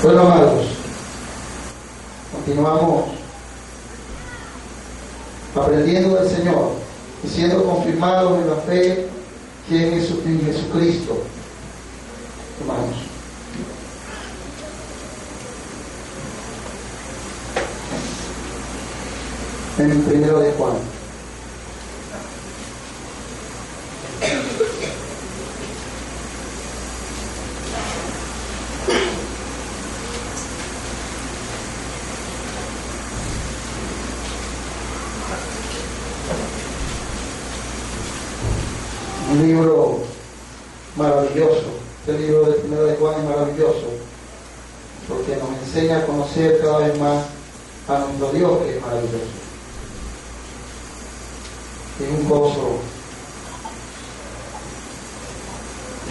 Bueno, amados, continuamos aprendiendo del Señor y siendo confirmados en la fe que en Jesucristo, hermanos. En 1 de Juan. Un libro maravilloso. Este libro de 1 de Juan es maravilloso porque nos enseña a conocer cada vez más a nuestro Dios, que es maravilloso. Es un gozo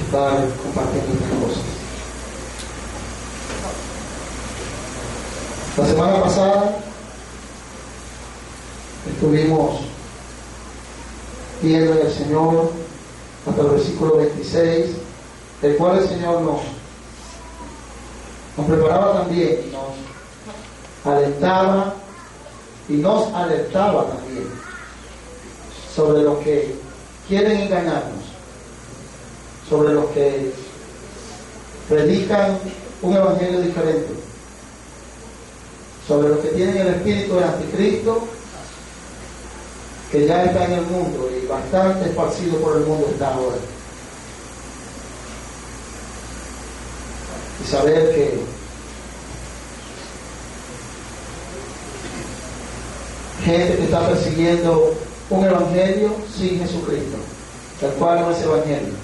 estar compartiendo estas cosas. La semana pasada estuvimos viendo en el Señor hasta el versículo 26, el cual el Señor nos preparaba también y nos alentaba y nos alertaba también sobre los que quieren engañarnos, sobre los que predican un evangelio diferente, sobre los que tienen el espíritu del anticristo, que ya está en el mundo y bastante esparcido por el mundo está ahora. Y saber que gente que está persiguiendo un evangelio sin Jesucristo, el cual no es evangelio,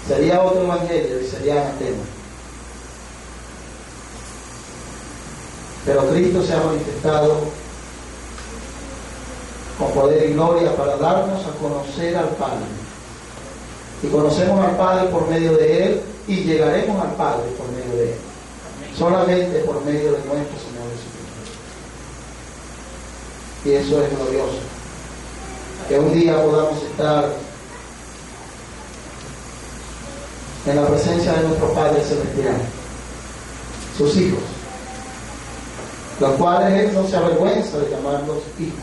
sería otro evangelio y sería anatema. Pero Cristo se ha manifestado con poder y gloria para darnos a conocer al Padre. Y conocemos al Padre por medio de Él y llegaremos al Padre por medio de Él. Solamente por medio de nuestro Señor Jesucristo. Y eso es glorioso. Que un día podamos estar en la presencia de nuestro Padre Celestial, sus hijos, los cuales Él no se avergüenza de llamarlos hijos.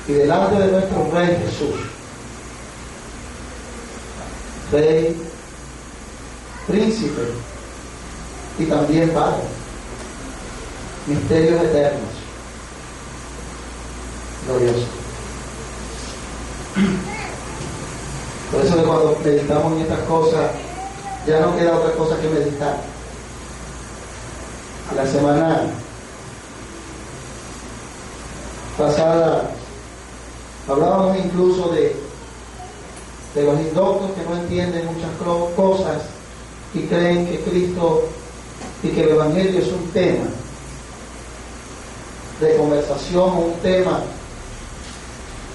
Y delante de nuestro Rey Jesús, Rey, Príncipe y también Padre, misterios eternos, gloriosos. Por eso que cuando meditamos en estas cosas, ya no queda otra cosa que meditar. La semana pasada hablábamos incluso de los indoctos que no entienden muchas cosas y creen que Cristo y que el Evangelio es un tema de conversación o un tema,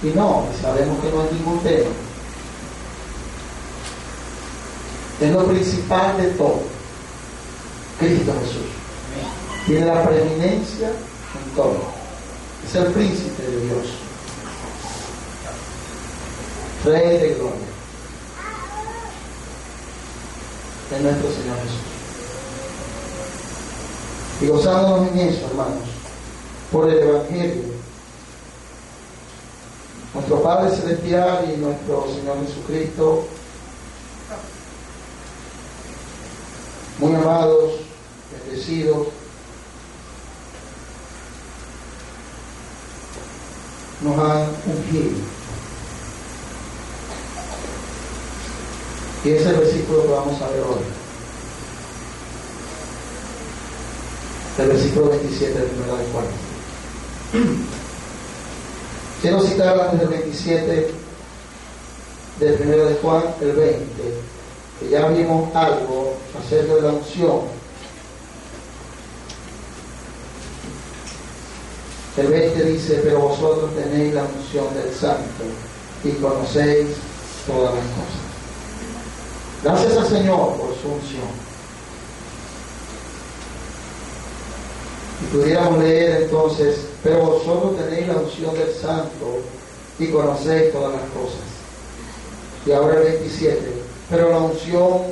y no, sabemos que no es ningún tema. Es lo principal de todo. Cristo Jesús tiene la preeminencia en todo. Es el príncipe de Dios, Rey de gloria, es nuestro Señor Jesús. Y gozándonos en eso, hermanos, por el Evangelio, nuestro Padre Celestial y nuestro Señor Jesucristo, muy amados, bendecidos, nos han ungido. Y ese es el versículo que vamos a ver hoy. El versículo 27 de 1 de Juan. Quiero citar antes del 27 del 1 de Juan, el 20, que ya vimos algo acerca de la unción. El 20 dice: pero vosotros tenéis la unción del Santo y conocéis todas las cosas. Gracias al Señor por su unción. Y pudiéramos leer entonces: pero vosotros tenéis la unción del Santo y conocéis todas las cosas. Y ahora el 27: pero la unción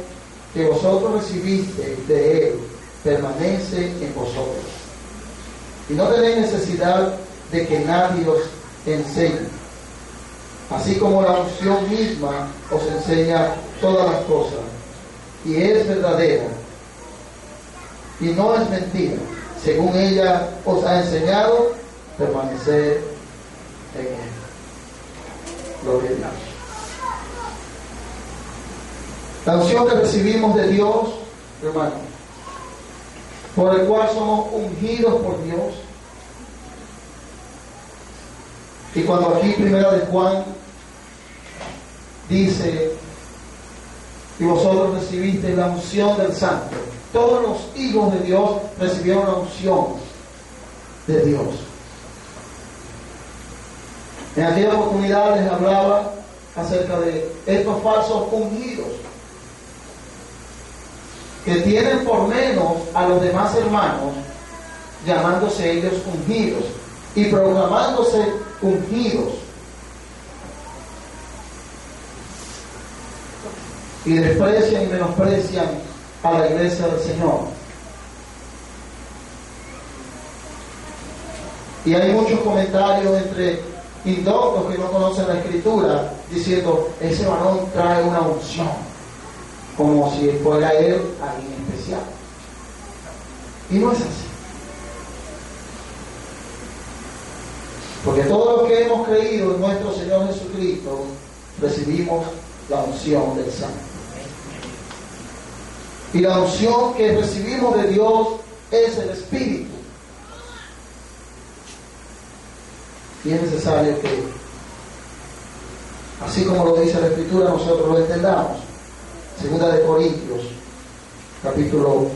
que vosotros recibisteis de Él permanece en vosotros. Y no tenéis necesidad de que nadie os enseñe, así como la unción misma os enseña todas las cosas, y es verdadera, y no es mentira. Según ella os ha enseñado, permanecer en Él. Gloria a Dios. La unción que recibimos de Dios, hermano, por el cual somos ungidos por Dios. Y cuando aquí Primera de Juan dice, y vosotros recibisteis la unción del Santo, todos los hijos de Dios recibieron la unción de Dios. En aquella oportunidad les hablaba acerca de estos falsos ungidos, que tienen por menos a los demás hermanos, llamándose ellos ungidos y proclamándose ungidos, y desprecian y menosprecian a la iglesia del Señor. Y hay muchos comentarios entre indoctos que no conocen la Escritura diciendo, ese varón trae una unción, como si fuera él alguien especial. Y no es así. Porque todos los que hemos creído en nuestro Señor Jesucristo recibimos la unción del Santo. Y la unción que recibimos de Dios es el Espíritu. Y es necesario que, así como lo dice la Escritura, nosotros lo entendamos. Segunda de Corintios, capítulo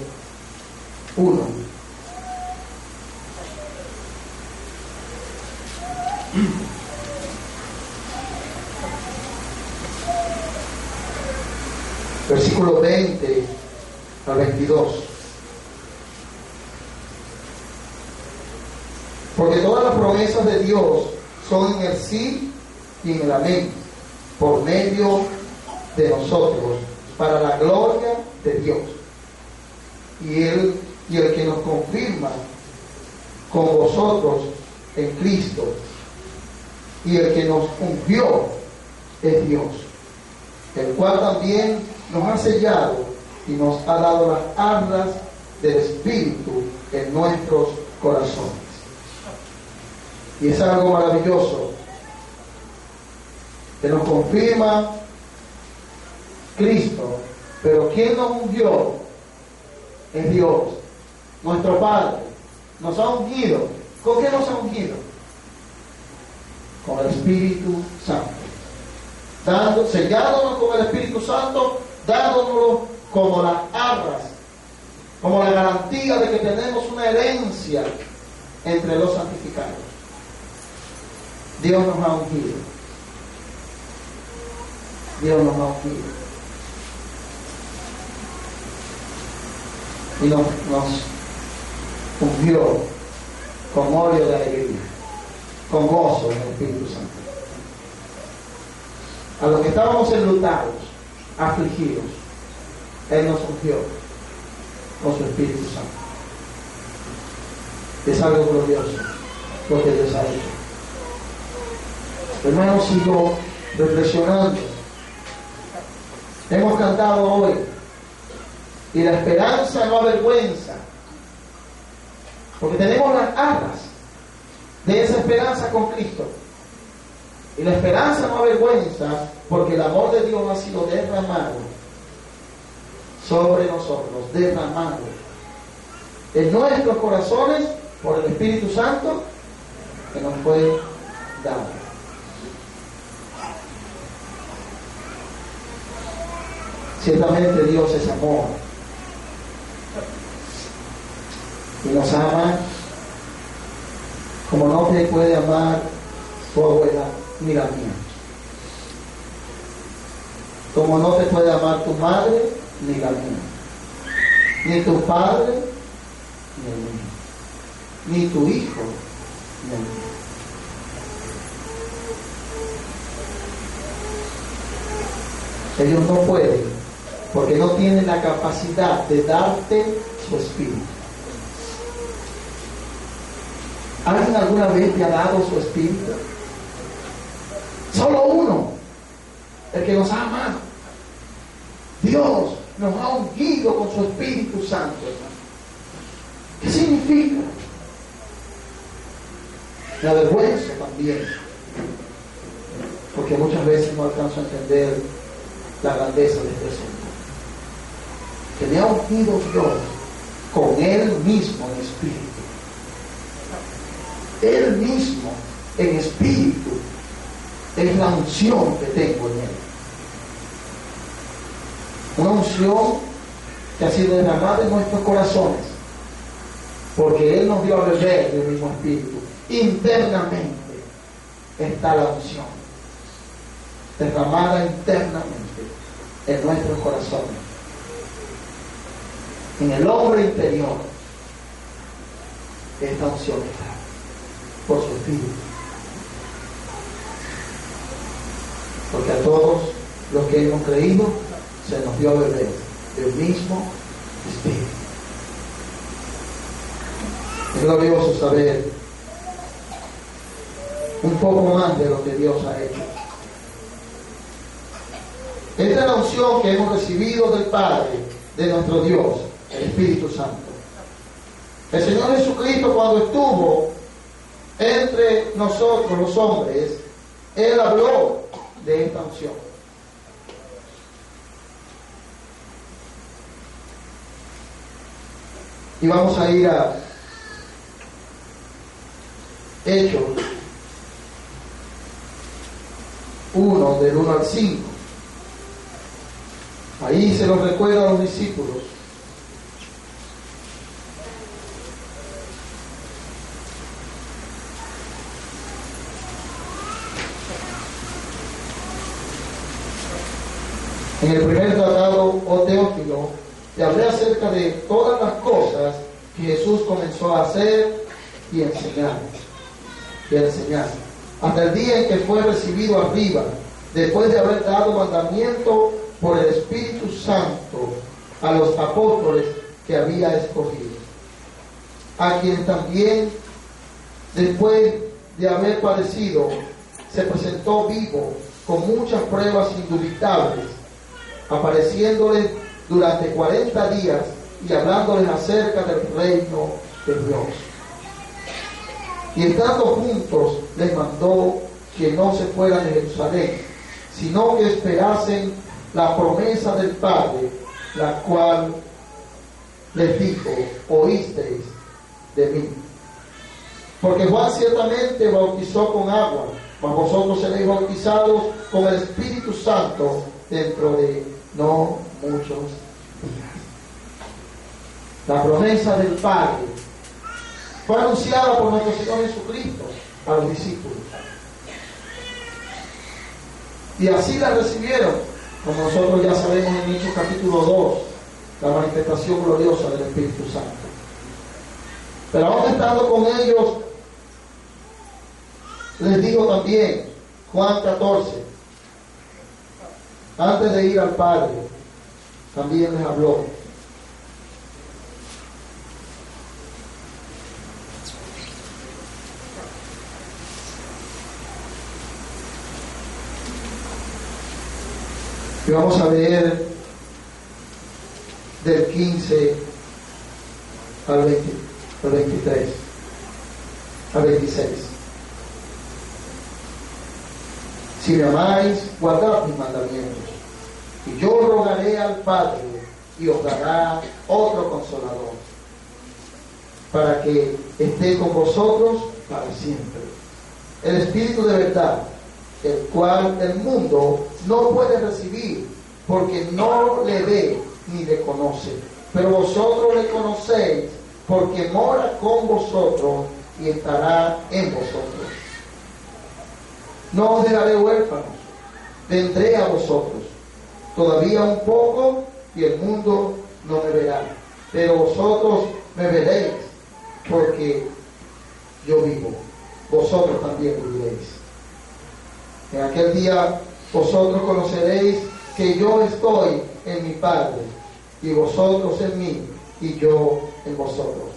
1. Versículo 20 al 22. Porque todas las promesas de Dios son en el sí y en el amén, por medio de nosotros, para la gloria de Dios. Y el que nos confirma con vosotros en Cristo, y el que nos ungió es Dios, el cual también nos ha sellado y nos ha dado las arras del Espíritu en nuestros corazones. Y es algo maravilloso que nos confirma Cristo, pero quien nos ungió es Dios, nuestro Padre. Nos ha ungido. ¿Con qué nos ha ungido? Con el Espíritu Santo. Sellándonos con el Espíritu Santo, dándonos como las arras, como la garantía de que tenemos una herencia entre los santificados. Dios nos ha ungido. Dios nos ha ungido. Y nos ungió con óleo de alegría, con gozo en el Espíritu Santo. A los que estábamos enlutados, afligidos, Él nos ungió con su Espíritu Santo. Es algo glorioso lo que Dios ha hecho. Hermanos, sigo reflexionando. Hemos cantado hoy, y la esperanza no avergüenza, porque tenemos las arras de esa esperanza con Cristo. Y la esperanza no avergüenza, porque el amor de Dios ha sido derramado sobre nosotros, derramado en nuestros corazones por el Espíritu Santo que nos fue dado. Ciertamente Dios es amor y nos ama como no te puede amar tu abuela ni la mía, como no te puede amar tu madre ni la mía, ni tu padre ni el mío, ni tu hijo ni el mío. Ellos no pueden porque no tiene la capacidad de darte su espíritu. ¿Alguien alguna vez te ha dado su espíritu? Solo uno, el que nos ha amado. Dios nos ha ungido con su Espíritu Santo, hermano. ¿Qué significa? Me avergüenzo también, porque muchas veces no alcanzo a entender la grandeza de este asunto. Que me ha ungido Dios con Él mismo en espíritu. Él mismo en espíritu es la unción que tengo en Él. Una unción que ha sido derramada en nuestros corazones, porque Él nos dio a beber del mismo espíritu. Internamente está la unción, derramada internamente en nuestros corazones, en el hombre interior. Esta unción está por su espíritu, porque a todos los que hemos creído se nos dio a beber del mismo espíritu. Es glorioso saber un poco más de lo que Dios ha hecho. Esta es la unción que hemos recibido del Padre, de nuestro Dios, el Espíritu Santo. El Señor Jesucristo, cuando estuvo entre nosotros los hombres, Él habló de esta unción. Y vamos a ir a Hechos 1, del 1 al 5. Ahí se los recuerda a los discípulos. En el primer tratado, oh Teófilo, te hablé acerca de todas las cosas que Jesús comenzó a hacer y enseñar. Hasta el día en que fue recibido arriba, después de haber dado mandamiento por el Espíritu Santo a los apóstoles que había escogido. A quien también, después de haber padecido, se presentó vivo con muchas pruebas indubitables, apareciéndoles durante 40 días y hablándoles acerca del reino de Dios. Y estando juntos, les mandó que no se fueran de Jerusalén, sino que esperasen la promesa del Padre, la cual les dijo: oísteis de mí. Porque Juan ciertamente bautizó con agua, mas vosotros seréis bautizados con el Espíritu Santo dentro de no muchos días. La promesa del Padre fue anunciada por nuestro Señor Jesucristo a los discípulos. Y así la recibieron, como nosotros ya sabemos en Hechos capítulo 2, la manifestación gloriosa del Espíritu Santo. Pero aún estando con ellos, les digo también, Juan 14, antes de ir al Padre, también les habló. Y vamos a leer del 15 al 23, al 26. Si me amáis, guardad mis mandamientos. Y yo rogaré al Padre y os dará otro consolador, para que esté con vosotros para siempre. El Espíritu de verdad, el cual el mundo no puede recibir, porque no le ve ni le conoce. Pero vosotros le conocéis, porque mora con vosotros y estará en vosotros. No os dejaré huérfanos, vendré a vosotros. Todavía un poco y el mundo no me verá, pero vosotros me veréis, porque yo vivo, vosotros también viviréis. En aquel día vosotros conoceréis que yo estoy en mi Padre, y vosotros en mí, y yo en vosotros.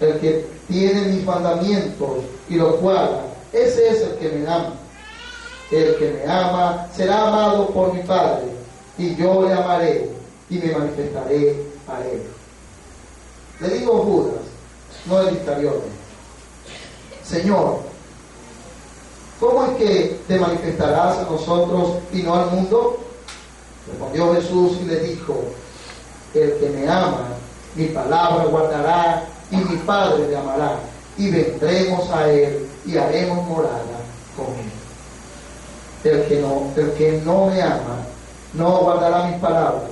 El que tiene mis mandamientos y los guarda, ese es el que me ama. El que me ama será amado por mi Padre, y yo le amaré y me manifestaré a él. Le digo Judas, no el Iscariote: Señor, ¿cómo es que te manifestarás a nosotros y no al mundo? Respondió Jesús y le dijo: el que me ama, mi palabra guardará, y mi Padre le amará, y vendremos a él y haremos morada con él. El que no me ama, no guardará mis palabras,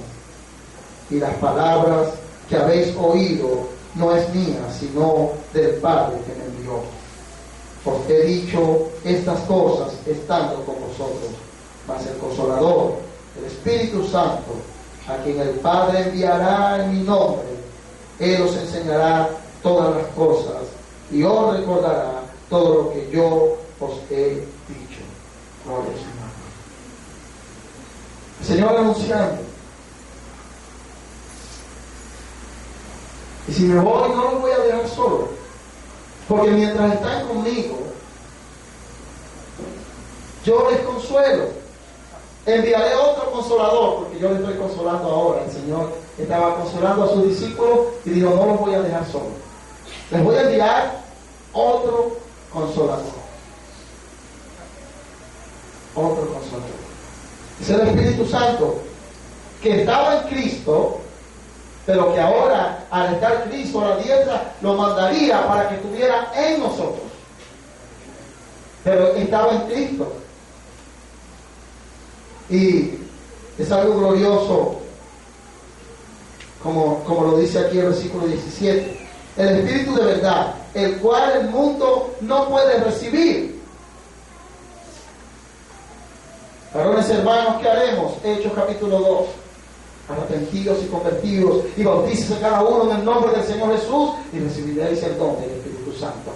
y las palabras que habéis oído no es mía, sino del Padre que me envió. Os he dicho estas cosas estando con vosotros, mas el Consolador, el Espíritu Santo, a quien el Padre enviará en mi nombre, Él os enseñará todas las cosas y os recordará todo lo que yo os he dicho. Gloria al Señor. El Señor anunciando: y si me voy, no los voy a dejar solo, porque mientras están conmigo, yo les consuelo. Enviaré otro consolador, porque yo les estoy consolando ahora. El Señor estaba consolando a sus discípulos y dijo: no los voy a dejar solos. Les voy a enviar otro consolador. Otro consolador. Es el Espíritu Santo, que estaba en Cristo, pero que ahora, al estar Cristo a la diestra, lo mandaría para que estuviera en nosotros. Pero estaba en Cristo. Y es algo glorioso, como lo dice aquí el versículo 17. El Espíritu de verdad, el cual el mundo no puede recibir. Varones hermanos, ¿qué haremos? Hechos capítulo 2. Arrepentidos y convertidos y bautícense cada uno en el nombre del Señor Jesús y recibiréis el don del Espíritu Santo.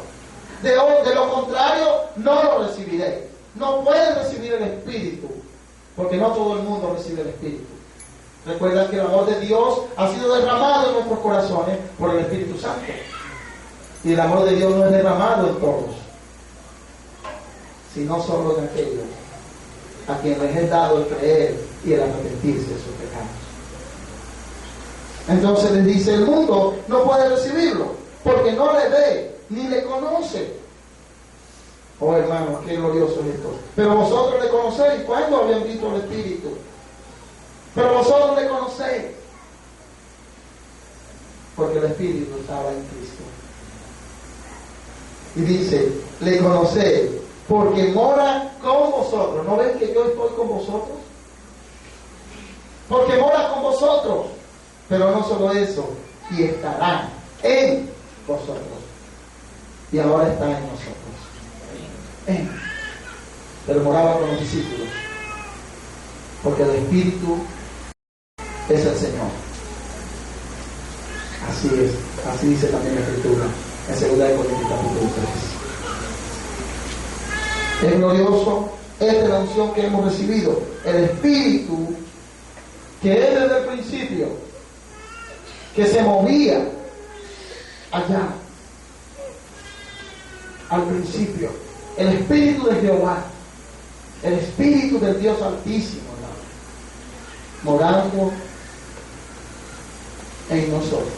De lo contrario, no lo recibiréis. No pueden recibir el Espíritu, porque no todo el mundo recibe el Espíritu. Recuerda que el amor de Dios ha sido derramado en nuestros corazones por el Espíritu Santo. Y el amor de Dios no es derramado en todos, sino solo en aquellos a quien les es dado el creer y el arrepentirse de sus pecados. Entonces les dice: el mundo no puede recibirlo, porque no le ve ni le conoce. Oh hermanos, qué glorioso es esto. Pero vosotros le conocéis. ¿Cuándo habían visto el Espíritu? Pero vosotros le conocéis, porque el Espíritu estaba en Cristo. Y dice: le conocéis, porque mora con vosotros. ¿No ven que yo estoy con vosotros? Porque mora con vosotros. Pero no solo eso, y estará en vosotros. Y ahora está en nosotros. Pero moraba con los discípulos, porque el Espíritu es el Señor. Así es, así dice también la Escritura en 2 Corintios capítulo 3. Es glorioso, esta es la unción que hemos recibido, el Espíritu que es desde el principio, que se movía allá al principio, el Espíritu de Jehová, el Espíritu del Dios Altísimo, morando en nosotros,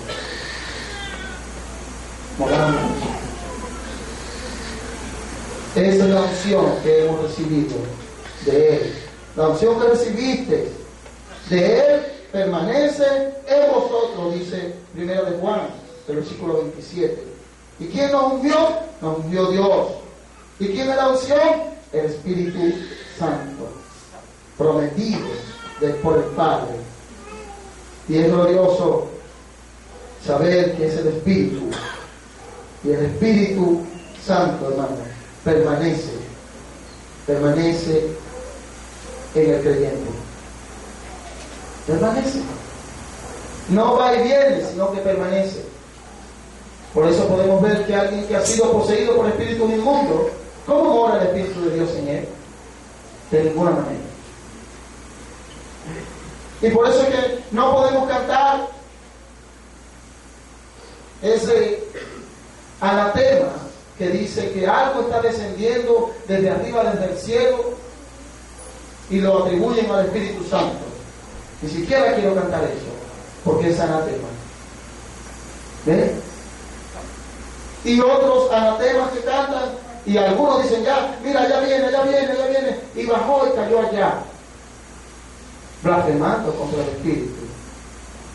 morando en nosotros. Esa es la unción que hemos recibido de Él. La unción que recibiste de Él permanece en vosotros, dice 1 de Juan, el versículo 27. ¿Y quién nos ungió? Nos ungió Dios. ¿Y quién es la unción? El Espíritu Santo, prometido por el Padre. Y es glorioso saber que es el Espíritu. Y el Espíritu Santo, hermano, permanece en el creyente. Permanece. No va y viene, sino que permanece. Por eso podemos ver que alguien que ha sido poseído por espíritus inmundos, ¿cómo mora el Espíritu de Dios en él? De ninguna manera. Y por eso es que no podemos cantar ese anatema que dice que algo está descendiendo desde arriba, desde el cielo, y lo atribuyen al Espíritu Santo. Ni siquiera quiero cantar eso, porque es anatema. ¿Ven? Y otros anatemas que cantan, y algunos dicen ya, mira, ya viene, y bajó y cayó allá, blasfemando contra el Espíritu,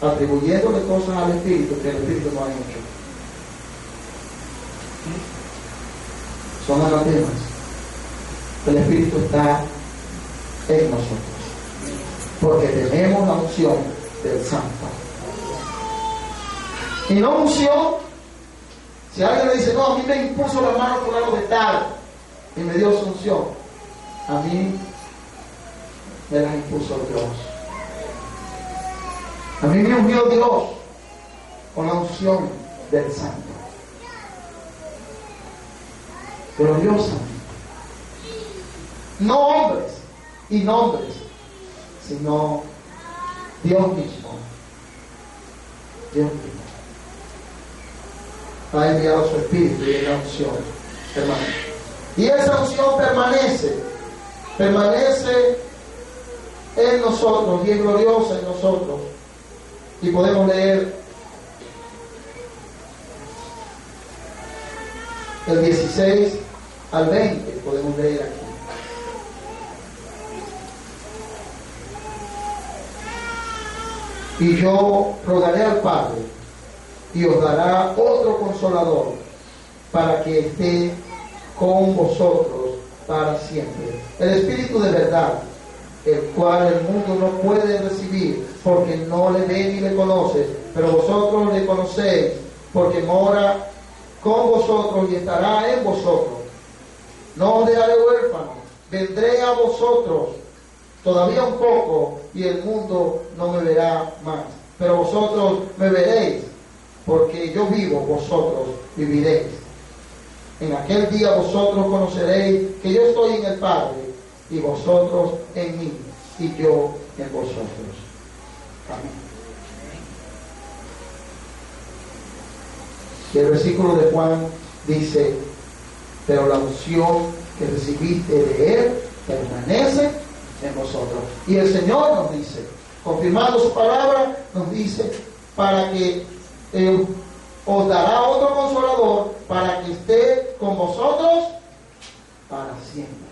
atribuyéndole cosas al Espíritu que el Espíritu no ha hecho. Son anatemas. El Espíritu está en nosotros, porque tenemos la unción del Santo. Y no unción, si alguien le dice, no, a mí me impuso la mano fulano de tal y me dio su unción, a mí me las impuso Dios. A mí me ungió Dios con la unción del Santo. Gloriosamente. No hombres y nombres, sino Dios mismo. Dios mismo ha enviado su Espíritu y la unción permanece. Y esa unción permanece en nosotros y es gloriosa en nosotros. Y podemos leer el 16 al 20, podemos leer aquí. Y yo rogaré al Padre, y os dará otro consolador, para que esté con vosotros para siempre. El Espíritu de verdad, el cual el mundo no puede recibir, porque no le ve ni le conoce, pero vosotros le conocéis, porque mora con vosotros y estará en vosotros. No os dejaré huérfanos, vendré a vosotros todavía un poco, y el mundo no me verá más, pero vosotros me veréis, porque yo vivo, vosotros viviréis. En aquel día vosotros conoceréis que yo estoy en el Padre, y vosotros en mí, y yo en vosotros. Amén. Y el versículo de Juan dice, pero la unción que recibiste de Él permanece en vosotros. Y el Señor nos dice, confirmando su palabra, nos dice, para que os dará otro consolador, para que esté con vosotros para siempre.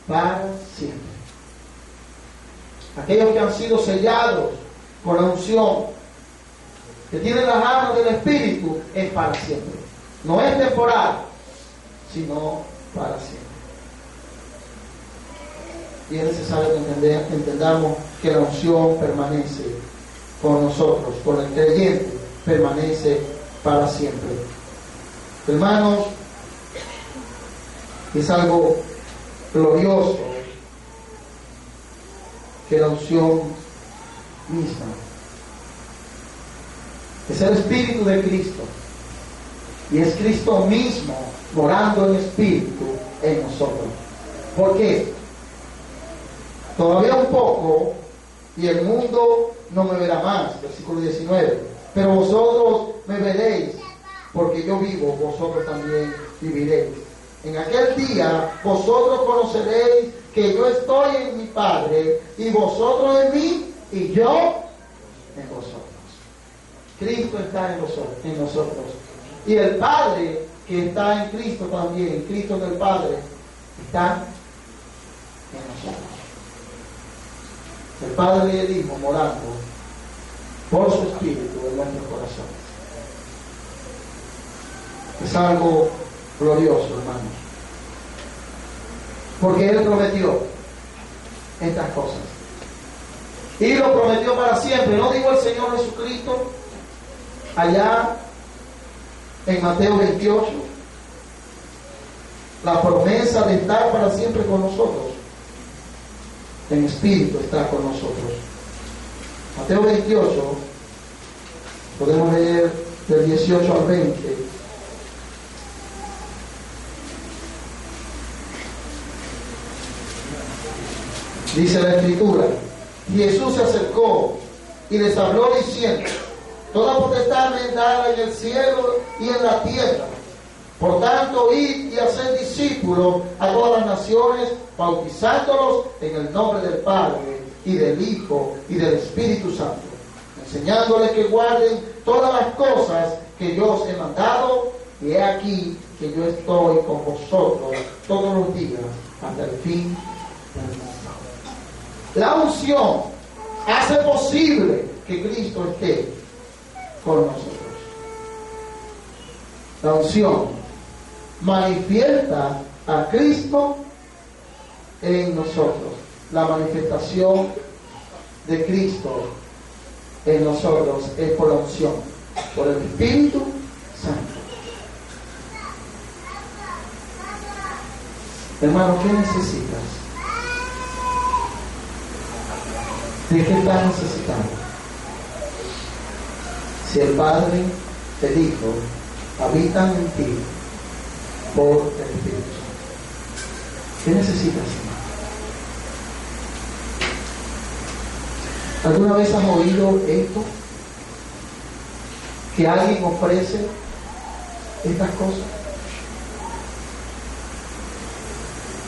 Para siempre. Aquellos que han sido sellados con la unción, que tienen las armas del Espíritu, es para siempre. No es temporal, sino para siempre. Y es necesario que entendamos que la unción permanece con nosotros, con el creyente, permanece para siempre. Hermanos, es algo glorioso que la unción misma es el Espíritu de Cristo, y es Cristo mismo morando en Espíritu en nosotros. ¿Por qué? Todavía un poco y el mundo no me verá más, versículo 19, pero vosotros me veréis, porque yo vivo, vosotros también viviréis. En aquel día vosotros conoceréis que yo estoy en mi Padre, y vosotros en mí, y yo en vosotros. Cristo está en nosotros. Y el Padre que está en Cristo también, Cristo del Padre, está en nosotros. El Padre y el Hijo morando por su Espíritu en nuestros corazones. Es algo glorioso, hermanos. Porque Él prometió estas cosas. Y lo prometió para siempre. ¿No dijo el Señor Jesucristo allá en Mateo 28? La promesa de estar para siempre con nosotros. En espíritu está con nosotros. Mateo 28, podemos leer del 18 al 20. Dice la Escritura, Y Jesús se acercó y les habló diciendo: toda potestad me es dada en el cielo y en la tierra. Por tanto, id y haced discípulos a todas las naciones, bautizándolos en el nombre del Padre, y del Hijo, y del Espíritu Santo, enseñándoles que guarden todas las cosas que yo os he mandado, y he aquí que yo estoy con vosotros todos los días hasta el fin del mundo. La unción hace posible que Cristo esté con nosotros. La unción manifiesta a Cristo en nosotros. La manifestación de Cristo en nosotros es por la unción, por el Espíritu Santo. Hermano, ¿qué necesitas? ¿De qué estás necesitando? Si el Padre, el Hijo, habitan en ti por el Espíritu Santo, ¿qué necesitas, hermano? ¿Alguna vez has oído esto? Que alguien ofrece estas cosas.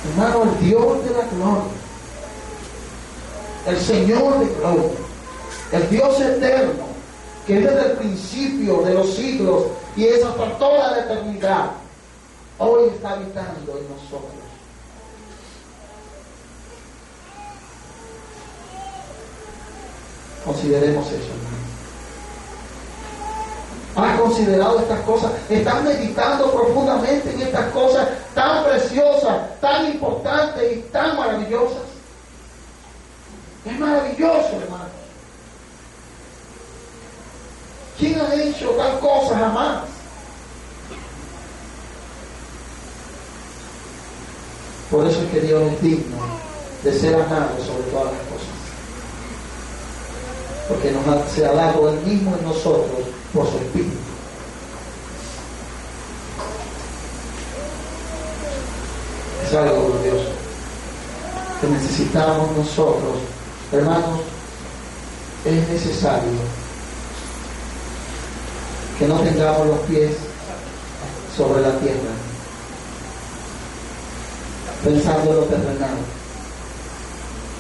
Hermano, el Dios de la gloria, el Señor de gloria, el Dios eterno, que es desde el principio de los siglos y es hasta toda la eternidad, hoy está habitando en nosotros. Consideremos eso, hermano. ¿Has considerado estas cosas? ¿Estás meditando profundamente en estas cosas tan preciosas, tan importantes y tan maravillosas? Es maravilloso, hermano. ¿Quién ha hecho tal cosa jamás? Por eso es que Dios es digno de ser amado sobre todas las cosas. Porque se ha dado Él mismo en nosotros por su Espíritu. Es algo glorioso que necesitamos nosotros, hermanos. Es necesario que no tengamos los pies sobre la tierra, pensando en lo terrenal,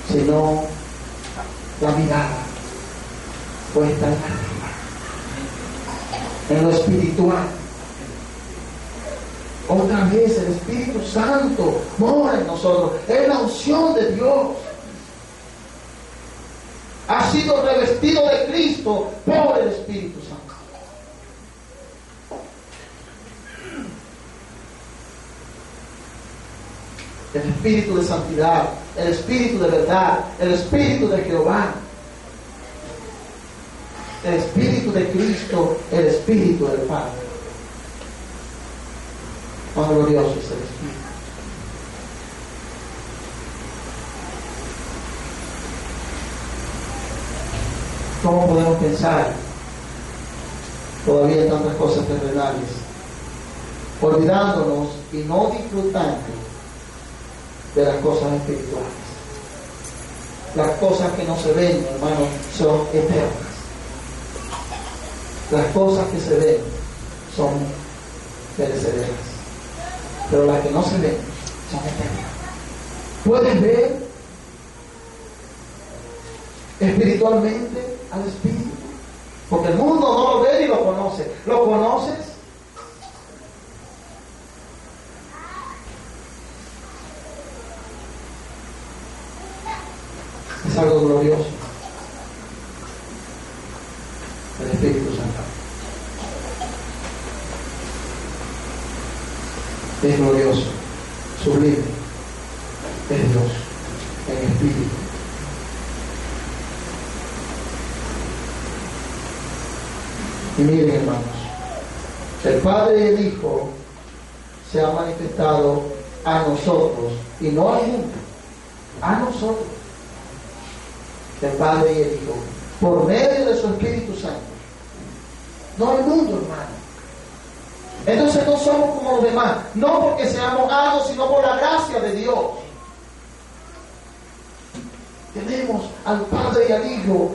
sino la mirada puesta en arriba, en lo espiritual. Otra vez el Espíritu Santo mora en nosotros, es la unción de Dios. Ha sido revestido de Cristo por el Espíritu Santo. El Espíritu de santidad, el Espíritu de verdad, el Espíritu de Jehová, el Espíritu de Cristo, el Espíritu del Padre. Cuán glorioso es el Espíritu. ¿Cómo podemos pensar todavía en tantas cosas terrenales, olvidándonos y no disfrutando de las cosas espirituales? Las cosas que no se ven, hermanos, son eternas. Las cosas que se ven son perecederas, pero las que no se ven son eternas. ¿Puedes ver espiritualmente al Espíritu? Porque el mundo no lo ve ni lo conoce. ¿Lo conoces? Es algo glorioso. El Espíritu Santo es glorioso, sublime, es Dios en espíritu. Y miren, hermanos, el Padre y el Hijo se han manifestado a nosotros y no al mundo, a nosotros. El Padre y el Hijo, por medio de su Espíritu Santo, no al mundo, hermano. Entonces no somos como los demás, no porque seamos amados, sino por la gracia de Dios. Tenemos al Padre y al Hijo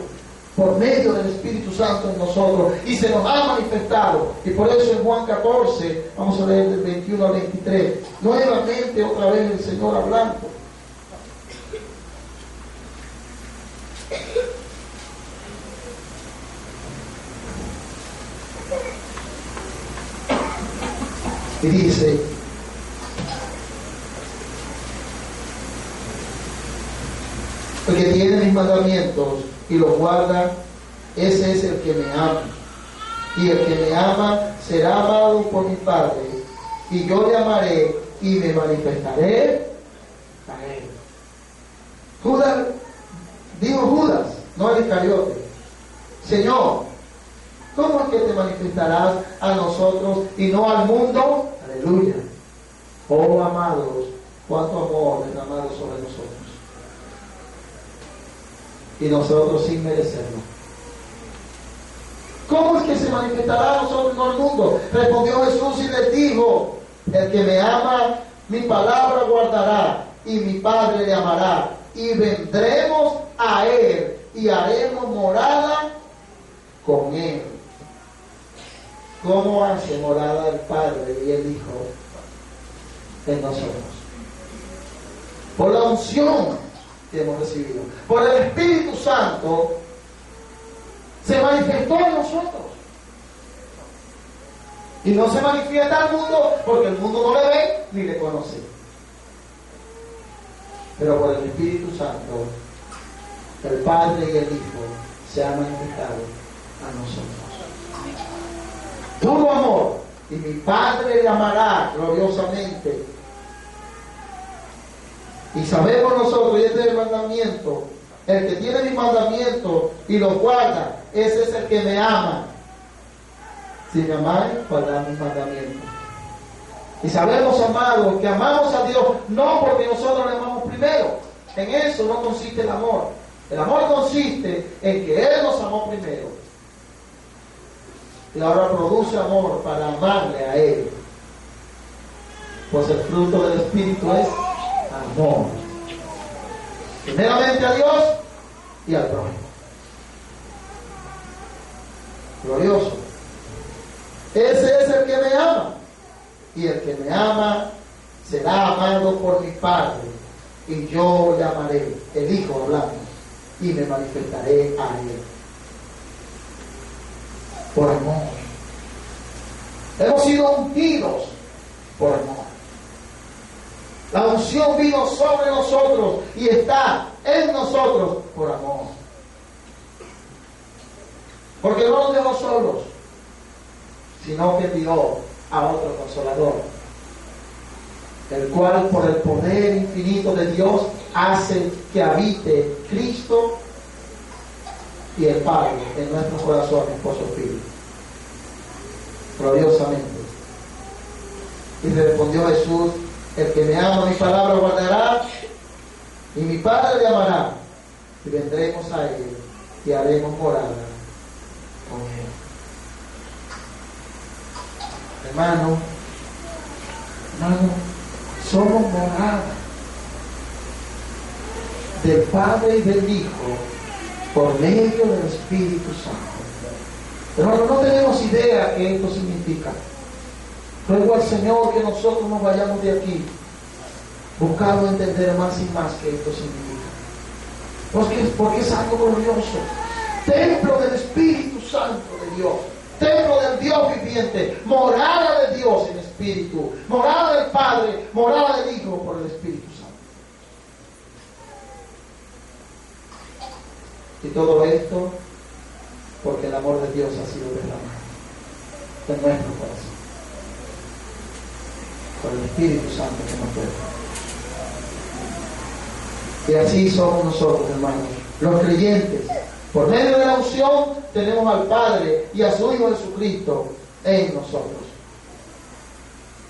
por medio del Espíritu Santo en nosotros, y se nos ha manifestado. Y por eso en Juan 14, vamos a leer del 21 al 23, nuevamente otra vez el Señor hablando. Y dice: el que tiene mis mandamientos y los guarda, ese es el que me ama. Y el que me ama será amado por mi Padre, y yo le amaré y me manifestaré a él. Judas, no el Iscariote: Señor, ¿cómo es que te manifestarás a nosotros y no al mundo? Aleluya. Oh amados, cuánto amor derramado sobre nosotros. Y nosotros sin merecerlo. ¿Cómo es que se manifestará a nosotros y no al mundo? Respondió Jesús y les dijo: el que me ama, mi palabra guardará, y mi Padre le amará, y vendremos a él y haremos morada con él. ¿Cómo hace morada el Padre y el Hijo en nosotros? Por la unción que hemos recibido, por el Espíritu Santo, se manifestó en nosotros. Y no se manifiesta al mundo porque el mundo no le ve ni le conoce. Pero por el Espíritu Santo, el Padre y el Hijo se han manifestado a nosotros. Puro amor. Y mi Padre le amará gloriosamente. Y sabemos nosotros, y este es el mandamiento: el que tiene mis mandamientos y los guarda, ese es el que me ama. Si me amáis, guardad mis mandamientos. Y sabemos, amados, que amamos a Dios no porque nosotros le amamos primero. En eso no consiste el amor. El amor consiste en que Él nos amó primero. Y ahora produce amor para amarle a Él. Pues el fruto del Espíritu es amor. Primeramente a Dios y al prójimo. Glorioso. Ese es el que me ama. Y el que me ama será amado por mi Padre. Y yo le amaré, el Hijo hablando, y me manifestaré a él. Por amor. Hemos sido ungidos por amor. La unción vino sobre nosotros y está en nosotros por amor. Porque no nos dejó solos, sino que envió a otro consolador, el cual por el poder infinito de Dios hace que habite Cristo y el Padre en nuestros corazones por su Espíritu. Gloriosamente. Y respondió Jesús: el que me ama, mi palabra guardará, y mi Padre le amará, y vendremos a él y haremos morada con él. Hermano, somos morada del Padre y del Hijo por medio del Espíritu Santo. Hermano, no tenemos idea qué esto significa. Ruego al Señor que nosotros nos vayamos de aquí buscando entender más y más qué esto significa. Porque es algo glorioso. Templo del Espíritu Santo de Dios. Templo del Dios viviente. Morada de Dios en espíritu. Morada del Padre. Morada del Hijo por el Espíritu Santo. Y todo esto porque el amor de Dios ha sido derramado en nuestro corazón por el Espíritu Santo que nos puede. Y así somos nosotros, hermanos, los creyentes. Por medio de la unción tenemos al Padre y a su Hijo Jesucristo en nosotros.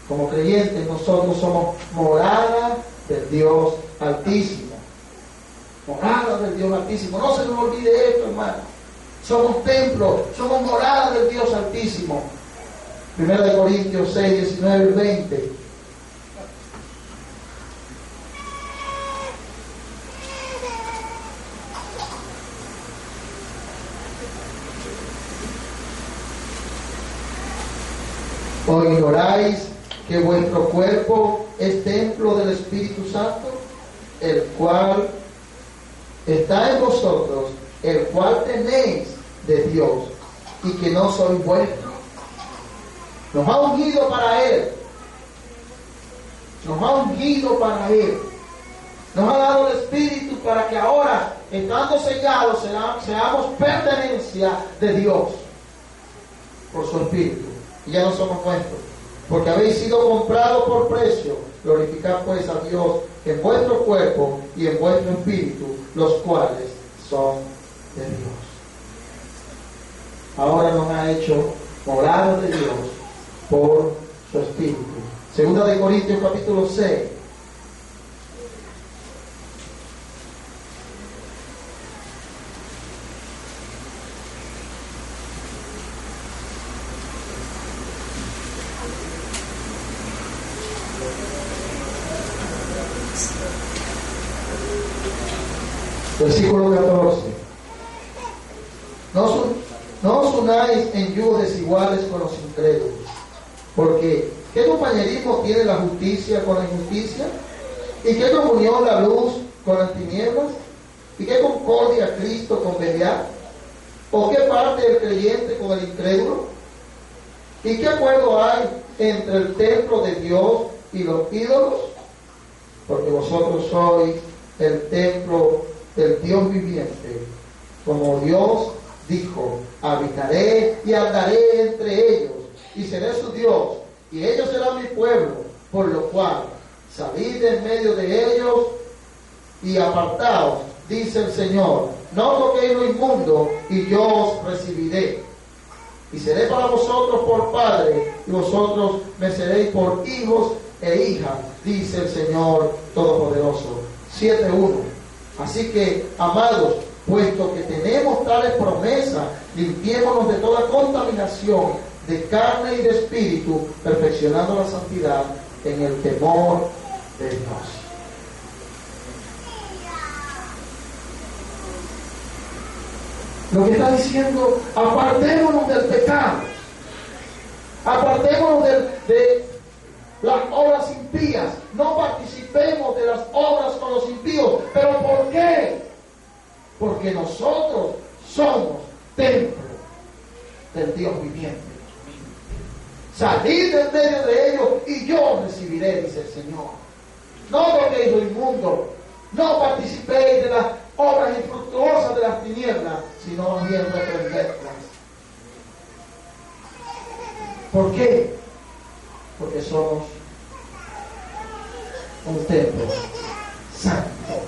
Como creyentes nosotros somos morada del Dios Altísimo. Morada del Dios Altísimo. No se nos olvide esto, hermano. Somos templo, somos morada del Dios Altísimo. 1 Corintios 6, 19 y 20. ¿O ignoráis que vuestro cuerpo es templo del Espíritu Santo, el cual está en vosotros, el cual tenéis de Dios, y que no sois vuestros? Nos ha ungido para Él. Nos ha ungido para Él. Nos ha dado el Espíritu para que ahora, estando sellados, seamos pertenencia de Dios por su Espíritu. Y ya no somos nuestros, porque habéis sido comprados por precio. Glorificad pues a Dios en vuestro cuerpo y en vuestro espíritu, los cuales son de Dios. Ahora nos ha hecho morada de Dios por su Espíritu. Segunda de Corintios capítulo 6. Versículo 14. No os unáis en yugos desiguales con los incrédulos, porque ¿qué compañerismo tiene la justicia con la injusticia? ¿Y qué comunión la luz con las tinieblas? ¿Y qué concordia Cristo con Belial? ¿O qué parte el creyente con el incrédulo? ¿Y qué acuerdo hay entre el templo de Dios y los ídolos? Porque vosotros sois el templo del Dios viviente, como Dios dijo: habitaré y andaré entre ellos, y seré su Dios, y ellos serán mi pueblo, por lo cual salid en medio de ellos y apartaos, dice el Señor, no toquéis lo inmundo, y yo os recibiré. Y seré para vosotros por padre, y vosotros me seréis por hijos e hijas, dice el Señor Todopoderoso. 7:1. Así que, amados, puesto que tenemos tales promesas, limpiémonos de toda contaminación de carne y de espíritu, perfeccionando la santidad en el temor de Dios. Lo que está diciendo, apartémonos del pecado, apartémonos de las obras impías, no participemos de las obras con los impíos. ¿Pero por qué? Porque nosotros somos templo del Dios viviente. Salid en medio de ellos y yo recibiré, dice el Señor. No toquéis lo inmundo, no participéis de las obras infructuosas de las tinieblas, sino más bien reprendedlas. ¿Por qué? Porque somos un templo santo,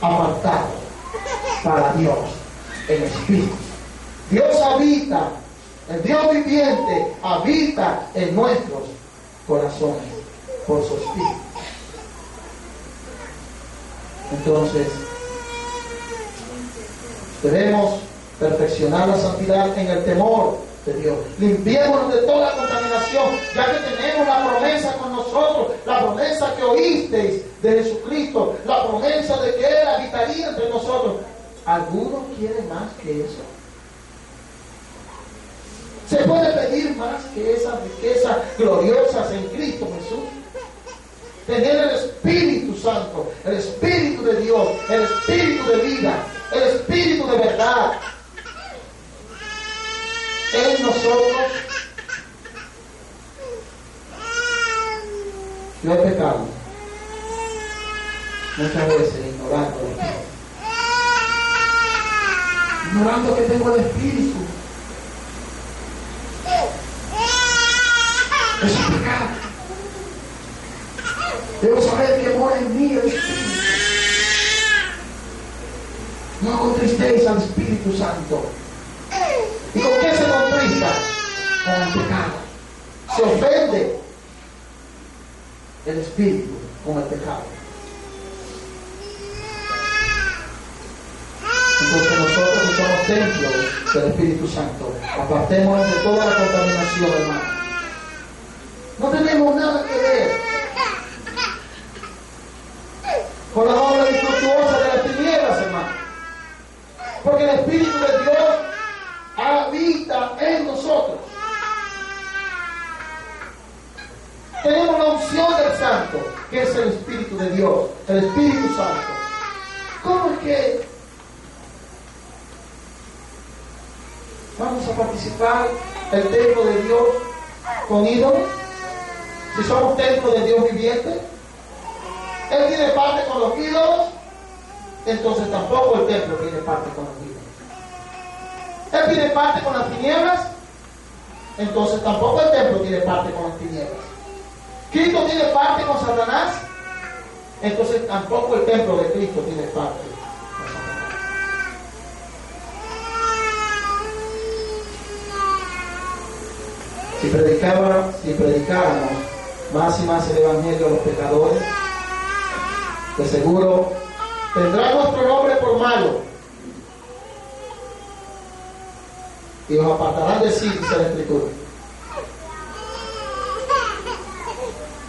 apartado para Dios en espíritu. Dios habita, el Dios viviente habita en nuestros corazones por su espíritu. Entonces, debemos perfeccionar la santidad en el temor de Dios. Limpiémonos de toda contaminación, ya que tenemos la promesa con nosotros, la promesa que oísteis de Jesucristo, la promesa de que Él habitaría entre nosotros. ¿Alguno quiere más que eso? ¿Se puede pedir más que esas riquezas gloriosas en Cristo Jesús? Tener el Espíritu Santo, el Espíritu de Dios, el Espíritu de vida, el Espíritu de verdad en nosotros. Yo he pecado muchas veces ignorando que tengo el Espíritu. Eso es pecado. Debo saber que mora en mí el Espíritu. No contristéis al Espíritu Santo. ¿Y con qué se contrista? Con el pecado. Se ofende el Espíritu con el pecado. Entonces nosotros que somos templos del Espíritu Santo, apartémonos de toda la contaminación, hermano. No tenemos nada que ver con las obras infructuosas de las tinieblas, hermano. Porque el Espíritu de Dios habita en nosotros. Tenemos la unción del Santo, que es el Espíritu de Dios, el Espíritu Santo. ¿Cómo es que vamos a participar el templo de Dios con ídolos? Si somos templo de Dios viviente, Él tiene parte con los ídolos, entonces tampoco el templo tiene parte con los ídolos. Él tiene parte con las tinieblas, entonces tampoco el templo tiene parte con las tinieblas. Cristo tiene parte con Satanás, entonces tampoco el templo de Cristo tiene parte con Satanás. Si predicáramos más y más el Evangelio a los pecadores, de seguro tendrá nuestro nombre por malo y os apartarán de sí, dice la Escritura.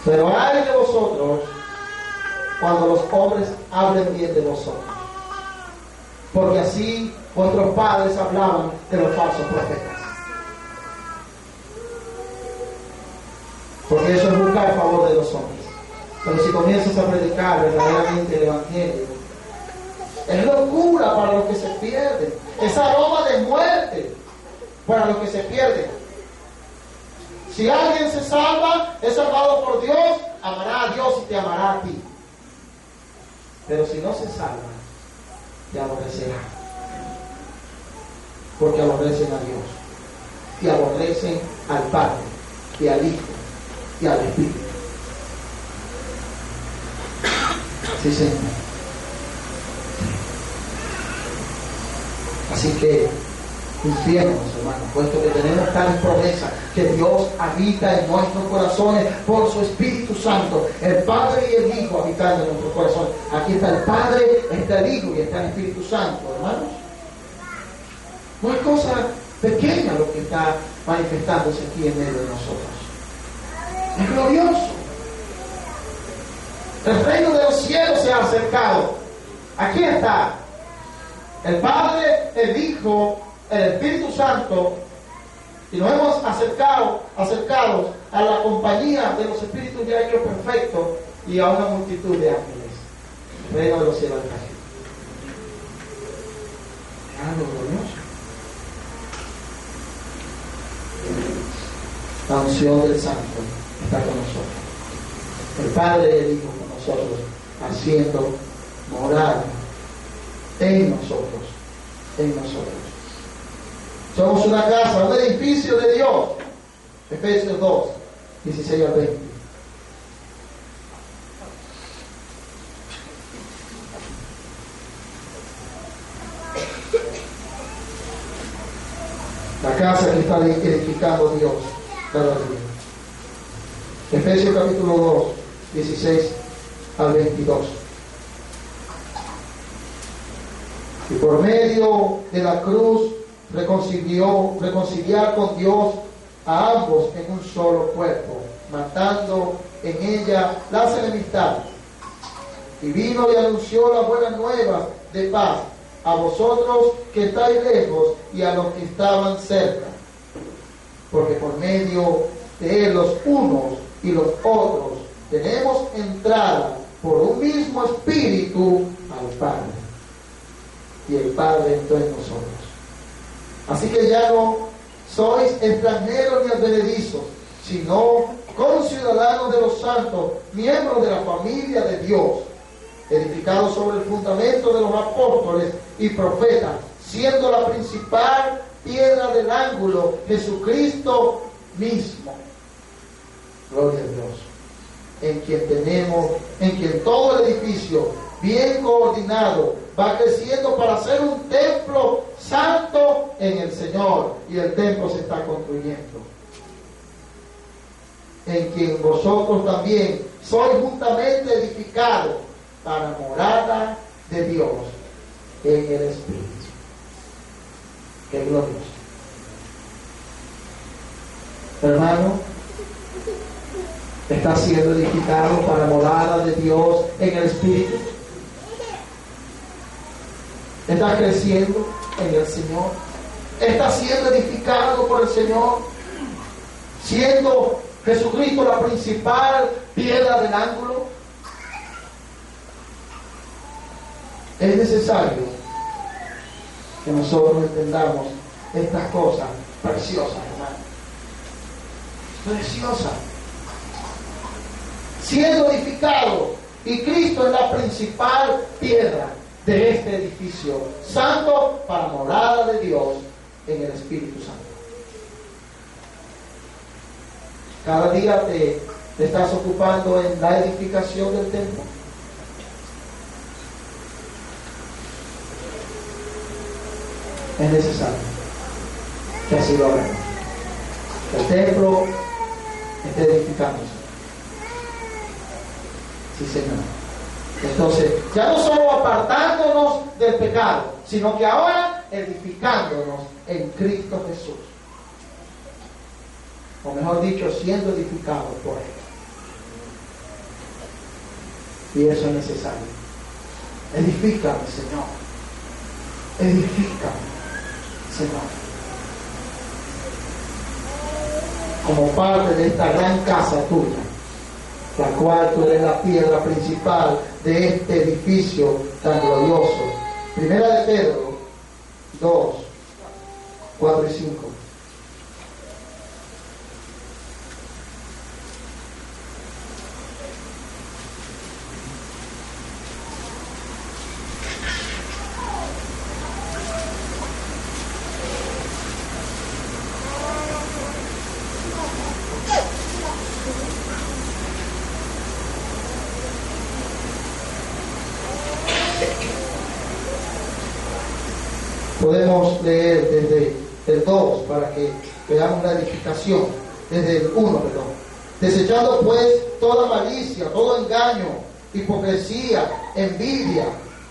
Pero ay de vosotros cuando los hombres hablen bien de vosotros, porque así vuestros padres hablaban de los falsos profetas. Porque eso es buscar el favor de los hombres. Pero si comienzas a predicar verdaderamente el Evangelio, es locura para los que se pierden, es aroma de muerte para los que se pierden. Si alguien se salva, es salvado por Dios, amará a Dios y te amará a ti. Pero si no se salva, te aborrecerá. Porque aborrecen a Dios. Y aborrecen al Padre, y al Hijo, y al Espíritu. Sí, Señor. Así que confiemos, hermanos, puesto que tenemos tales promesas, que Dios habita en nuestros corazones por su Espíritu Santo, el Padre y el Hijo habitando en nuestros corazones. Aquí está el Padre, está el Hijo y está el Espíritu Santo, hermanos. No es cosa pequeña lo que está manifestándose aquí en medio de nosotros. Es glorioso. El reino de los cielos se ha acercado. Aquí está el Padre, el Hijo, el Espíritu Santo, y nos hemos acercado a la compañía de los espíritus ya hechos perfectos y a una multitud de ángeles. El reino de los cielos está aquí. Es algo glorioso. La unción del Santo está con nosotros. El Padre y el Hijo con nosotros, haciendo morada en nosotros. Somos una casa, un edificio de Dios. Efesios 2, 16 al 20. La casa que está edificando Dios cada día. Efesios capítulo 2, 16 al 22. Y por medio de la cruz reconciliar con Dios a ambos en un solo cuerpo, matando en ella las enemistades. Y vino y anunció las buenas nuevas de paz a vosotros que estáis lejos y a los que estaban cerca, porque por medio de él los unos y los otros tenemos entrada por un mismo espíritu al Padre, y el Padre entró en nosotros. Así que ya no sois extranjeros ni advenedizos, sino conciudadanos de los santos, miembros de la familia de Dios, edificados sobre el fundamento de los apóstoles y profetas, siendo la principal piedra del ángulo Jesucristo mismo. Gloria a Dios. En quien todo el edificio, bien coordinado, va creciendo para ser un templo santo en el Señor, y el templo se está construyendo. En quien vosotros también sois juntamente edificados para morada de Dios en el Espíritu. Qué glorioso. Hermano, ¿está siendo edificado para morada de Dios en el Espíritu? ¿Está creciendo en el Señor? ¿Está siendo edificado por el Señor? Siendo Jesucristo la principal piedra del ángulo. Es necesario que nosotros entendamos estas cosas preciosas, hermano. Preciosas. Siendo edificado, y Cristo es la principal piedra de este edificio santo para morada de Dios en el Espíritu Santo. Cada día te estás ocupando en la edificación del templo. Es necesario que así lo hagamos. El templo esté edificándose. Sí, Señor. Entonces, ya no solo apartándonos del pecado, sino que ahora edificándonos en Cristo Jesús. O mejor dicho, siendo edificados por Él. Y eso es necesario. Edifícame, Señor. Edifícame, Señor. Como parte de esta gran casa tuya, la cual tú eres la piedra principal de este edificio tan glorioso. Primera de Pedro 2, 4 y 5. Podemos leer desde el 2 para que veamos la edificación, desde el 1, perdón. Desechando pues toda malicia, todo engaño, hipocresía, envidia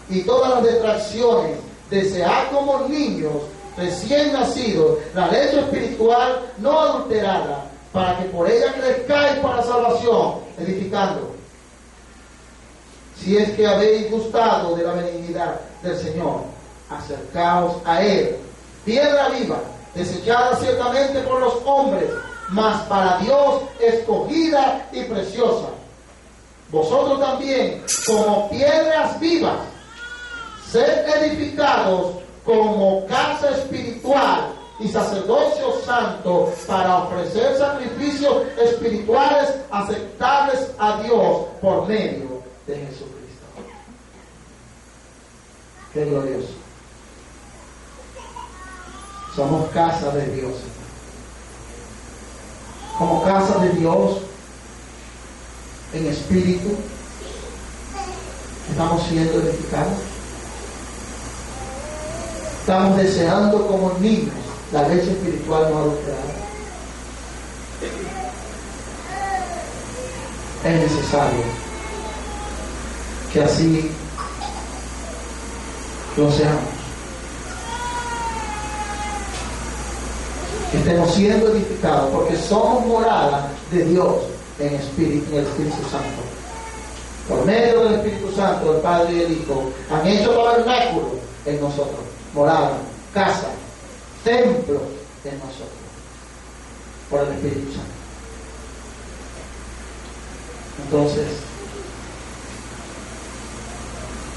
y todas las detracciones, desead como niños recién nacidos la leche espiritual no adulterada, para que por ella crezcáis para salvación, edificando. Si es que habéis gustado de la benignidad del Señor, acercaos a Él, piedra viva, desechada ciertamente por los hombres, mas para Dios escogida y preciosa. Vosotros también, como piedras vivas, sed edificados como casa espiritual y sacerdocio santo, para ofrecer sacrificios espirituales aceptables a Dios por medio de Jesucristo. Qué glorioso. Somos casa de Dios. Como casa de Dios en espíritu, estamos siendo edificados. Estamos deseando como niños la leche espiritual no adulterada. Es necesario que así lo seamos. Que estemos siendo edificados, porque somos morada de Dios en el Espíritu Santo. Por medio del Espíritu Santo, el Padre y el Hijo han hecho tabernáculo en nosotros, morada, casa, templo en nosotros, por el Espíritu Santo. Entonces,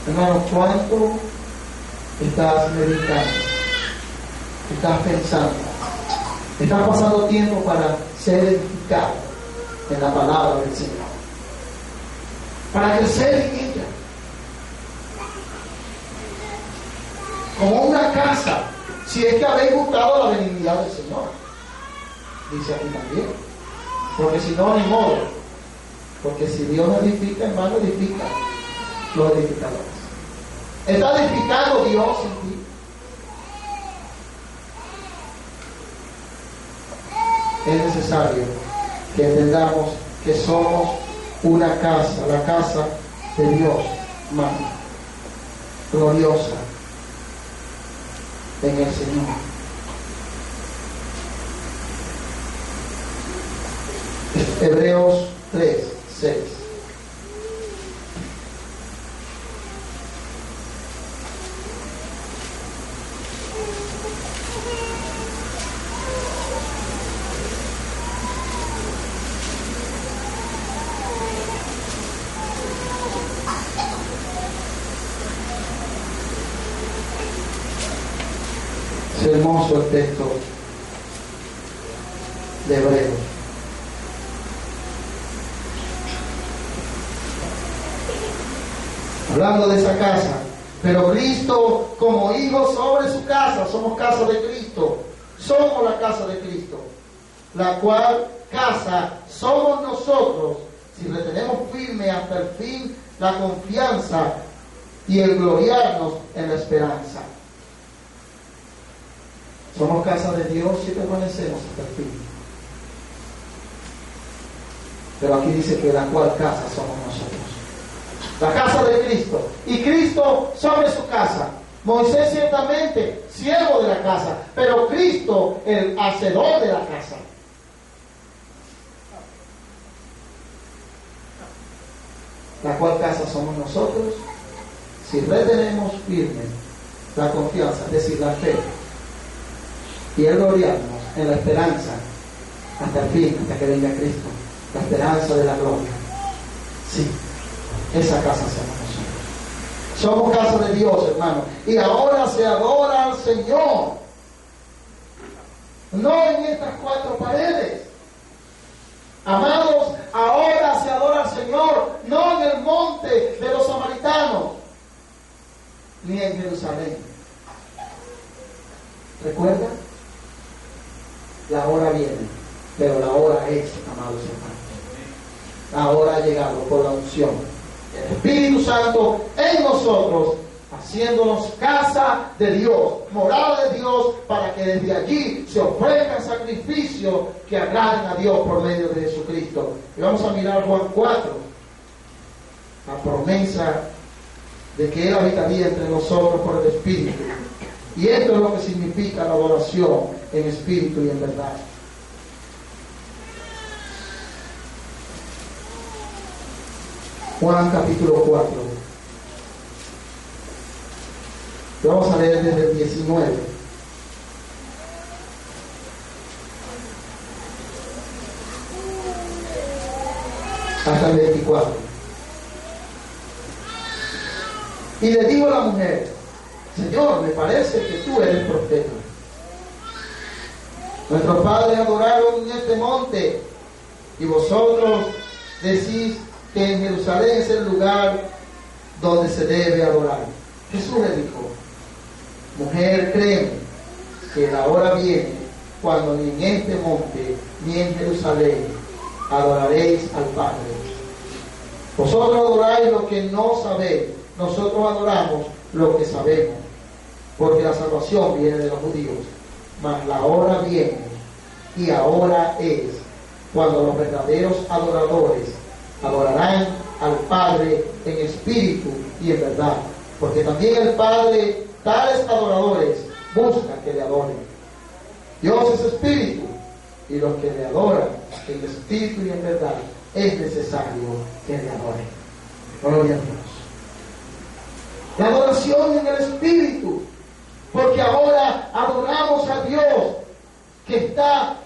hermano, ¿cuánto estás meditando? ¿Estás pensando? ¿Estás pasando tiempo para ser edificado en la palabra del Señor? Para crecer en ella. Como una casa, si es que habéis buscado la benignidad del Señor. Dice aquí también. Porque si no, ni modo. Porque si Dios no edifica, hermano, edifica los edificadores. ¿Está edificando Dios en ti? Es necesario que entendamos que somos una casa, la casa de Dios, hermano, gloriosa en el Señor. Hebreos 3, 6. hermoso el texto de Hebreos. Hablando de esa casa, pero Cristo como hijo sobre su casa, somos casa de Cristo, somos la casa de Cristo, la cual casa somos nosotros, si retenemos firme hasta el fin la confianza y el gloriarnos en la esperanza. Somos casa de Dios si permanecemos hasta el fin. Pero aquí dice que la cual casa somos nosotros. La casa de Cristo. Y Cristo sobre su casa. Moisés ciertamente siervo de la casa, pero Cristo el hacedor de la casa. La cual casa somos nosotros si retenemos firme la confianza, es decir, la fe, y el gloriarnos en la esperanza hasta el fin, hasta que venga Cristo, la esperanza de la gloria. Sí, esa casa somos nosotros. Somos casa de Dios, hermano, y ahora se adora al Señor, no en estas cuatro paredes. Amados, ahora se adora al Señor, no en el monte de los samaritanos, ni en Jerusalén. ¿Recuerda? La hora viene, pero la hora es, amados hermanos. La hora ha llegado por la unción. El Espíritu Santo en nosotros, haciéndonos casa de Dios, morada de Dios, para que desde allí se ofrezcan sacrificios que agraden a Dios por medio de Jesucristo. Y vamos a mirar Juan 4, la promesa de que Él habitaría entre nosotros por el Espíritu. Y esto es lo que significa la adoración en espíritu y en verdad. Juan capítulo 4. Vamos a leer desde el 19. Hasta el 24. Y le dijo a la mujer: Señor, me parece que tú eres profeta. Nuestros padres adoraron en este monte, y vosotros decís que en Jerusalén es el lugar donde se debe adorar. Jesús le dijo: Mujer, créeme que la hora viene cuando ni en este monte ni en Jerusalén adoraréis al Padre. Vosotros adoráis lo que no sabéis, nosotros adoramos lo que sabemos, porque la salvación viene de los judíos. Mas la hora viene, y ahora es, cuando los verdaderos adoradores adorarán al Padre en espíritu y en verdad, porque también el Padre tales adoradores busca que le adoren. Dios es espíritu, y los que le adoran en espíritu y en verdad es necesario que le adoren. Gloria a Dios. La adoración en el espíritu, porque ahora adoramos a Dios que está